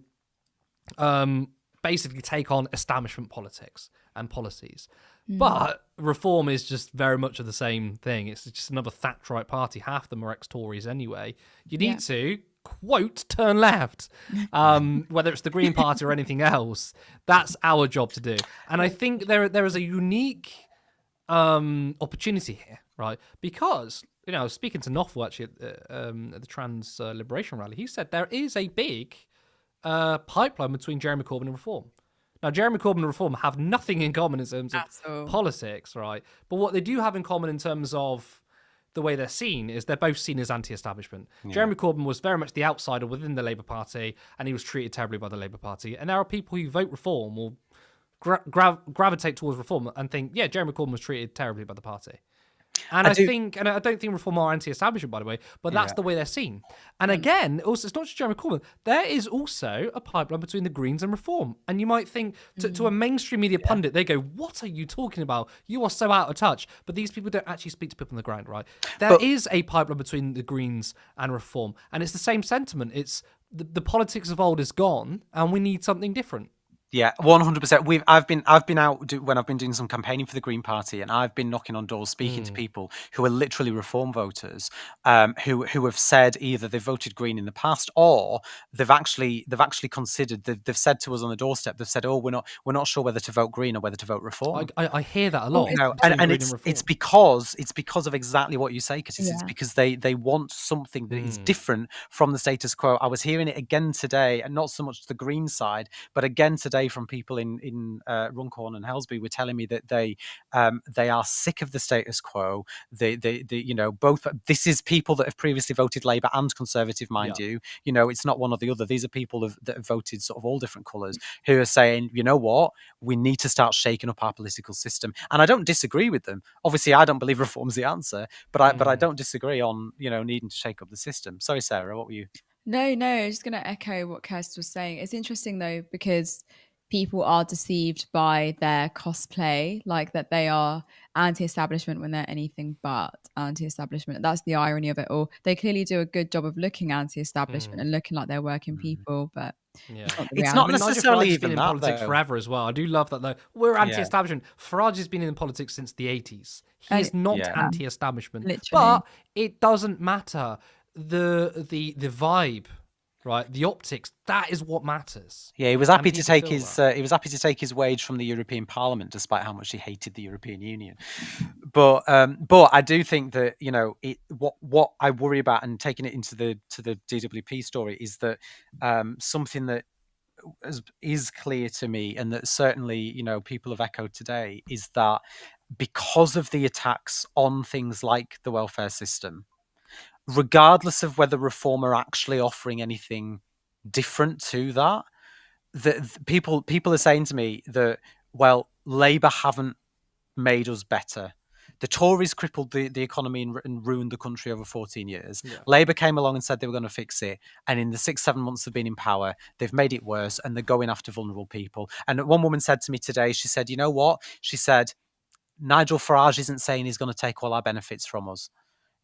basically take on establishment politics and policies. But Reform is just very much of the same thing. It's just another Thatcherite party. Half of them are ex-Tories anyway. You need to, quote, turn left. Whether it's the Green Party or anything else, that's our job to do. And I think there is a unique opportunity here, right? Because, you know, I was speaking to Noffel actually at the Trans Liberation Rally. He said there is a big pipeline between Jeremy Corbyn and Reform. Now, Jeremy Corbyn and Reform have nothing in common in terms of politics, right? But what they do have in common in terms of the way they're seen is they're both seen as anti-establishment. Yeah. Jeremy Corbyn was very much the outsider within the Labour Party, and he was treated terribly by the Labour Party. And there are people who vote Reform or gravitate towards Reform and think, yeah, Jeremy Corbyn was treated terribly by the party. And I don't think Reform are anti-establishment, by the way, but that's the way they're seen. And again, also, it's not just Jeremy Corbyn. There is also a pipeline between the Greens and Reform. And you might think, to a mainstream media pundit, they go, what are you talking about? You are so out of touch. But these people don't actually speak to people on the ground, right? There is a pipeline between the Greens and Reform. And it's the same sentiment. It's the politics of old is gone, and we need something different. Yeah, 100%. I've been out when I've been doing some campaigning for the Green Party, and I've been knocking on doors, speaking to people who are literally Reform voters, who have said either they've voted Green in the past, or they've actually considered. They've said to us on the doorstep. They've said, "Oh, we're not sure whether to vote Green or whether to vote Reform." I hear that a lot. You know, and it's because of exactly what you say, Curtis. It's because they want something that is different from the status quo. I was hearing it again today, and not so much the Green side, but again today from people in Runcorn and Helsby were telling me that they are sick of the status quo. They you know, both. This is people that have previously voted Labour and Conservative, mind you. You know, it's not one or the other. These are people that have voted sort of all different colours, who are saying, you know what, we need to start shaking up our political system. And I don't disagree with them. Obviously, I don't believe Reform's the answer, but I don't disagree on, you know, needing to shake up the system. Sorry, Sarah, what were you? No, I was just going to echo what Kirst was saying. It's interesting, though, because people are deceived by their cosplay, like that they are anti-establishment when they're anything but anti-establishment. That's the irony of it all. They clearly do a good job of looking anti-establishment and looking like they're working people, but it's not necessarily even been in that, politics though. forever as well. I do love that, though. We're anti-establishment. Farage has been in politics since the 80s. He is not anti-establishment, literally. But it doesn't matter. The vibe, right? The optics, that is what matters. Yeah, he was happy to take his wage from the European Parliament, despite how much he hated the European Union. But I do think that, you know, what I worry about, and taking it into the DWP story, is that something that is clear to me, and that certainly, you know, people have echoed today, is that because of the attacks on things like the welfare system, regardless of whether Reform are actually offering anything different to that, people are saying to me that, well, Labour haven't made us better. The Tories crippled the economy and ruined the country over 14 years. Yeah. Labour came along and said they were going to fix it. And in the 6-7 months they've been in power, they've made it worse, and they're going after vulnerable people. And one woman said to me today, she said, you know what? She said, Nigel Farage isn't saying he's going to take all our benefits from us.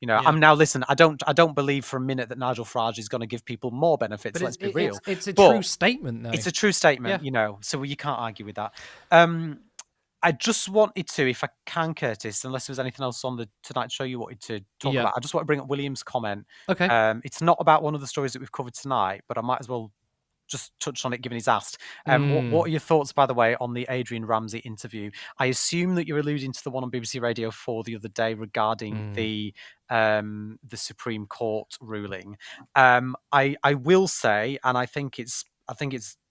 You know, Yeah. now listen, I don't believe for a minute that Nigel Farage is going to give people more benefits. But Let's be real. it's a But true statement, though. it's a true statement, Yeah. you know, so you can't argue with that. I just wanted to, if I can, Curtis, unless there was anything else on the Tonight Show you wanted to talk Yeah. about, I just want to bring up William's comment. Okay. It's not about one of the stories that we've covered tonight, but I might as well just touch on it given he's asked. What are your thoughts, by the way, on the Adrian Ramsey interview? I assume that you're alluding to the one on BBC Radio 4 the other day regarding the Supreme Court ruling. I will say, and I think it's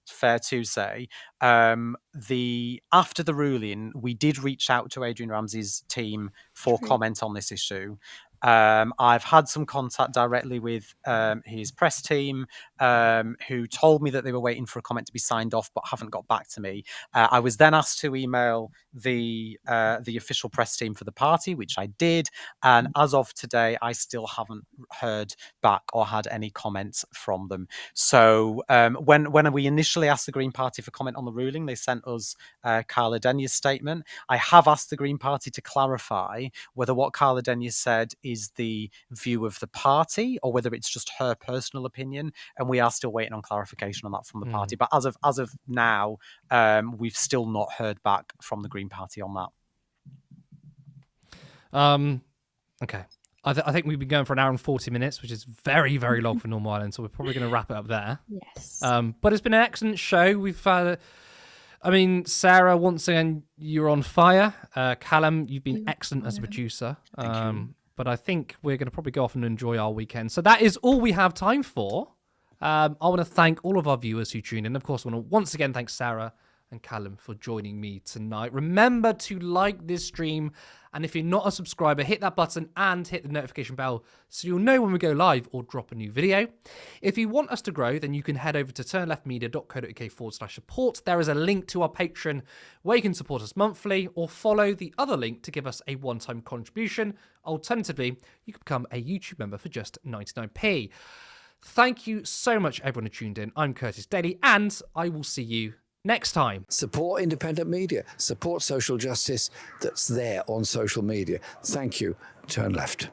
fair to say, after the ruling, we did reach out to Adrian Ramsey's team for comment on this issue. I've had some contact directly with his press team, who told me that they were waiting for a comment to be signed off, but haven't got back to me. I was then asked to email the official press team for the party, which I did, and as of today, I still haven't heard back or had any comments from them. So when we initially asked the Green Party for comment on the ruling, they sent us Carla Denya's statement. I have asked the Green Party to clarify whether what Carla Denya said is the view of the party or whether it's just her personal opinion, and we are still waiting on clarification on that from the party. But as of now, we've still not heard back from the Green Party on that. Okay. I think we've been going for an hour and 40 minutes, which is very, very long for Northern Ireland, so we're probably going to wrap it up there. Yes. But it's been an excellent show. We've had, Sarah, once again, you're on fire. Callum, you've been excellent as a producer. Thank you. But I think we're going to probably go off and enjoy our weekend. So that is all we have time for. I want to thank all of our viewers who tuned in. Of course, I want to once again thank Sarah and Callum for joining me tonight. Remember to like this stream, and if you're not a subscriber, hit that button and hit the notification bell so you'll know when we go live or drop a new video. If you want us to grow, then you can head over to turnleftmedia.co.uk/support. There is a link to our Patreon where you can support us monthly, or follow the other link to give us a one-time contribution. Alternatively, you can become a YouTube member for just 99p. Thank you so much, everyone who tuned in. I'm Curtis Daly, and I will see you next time. Support independent media. Support social justice that's there on social media. Thank you. Turn left.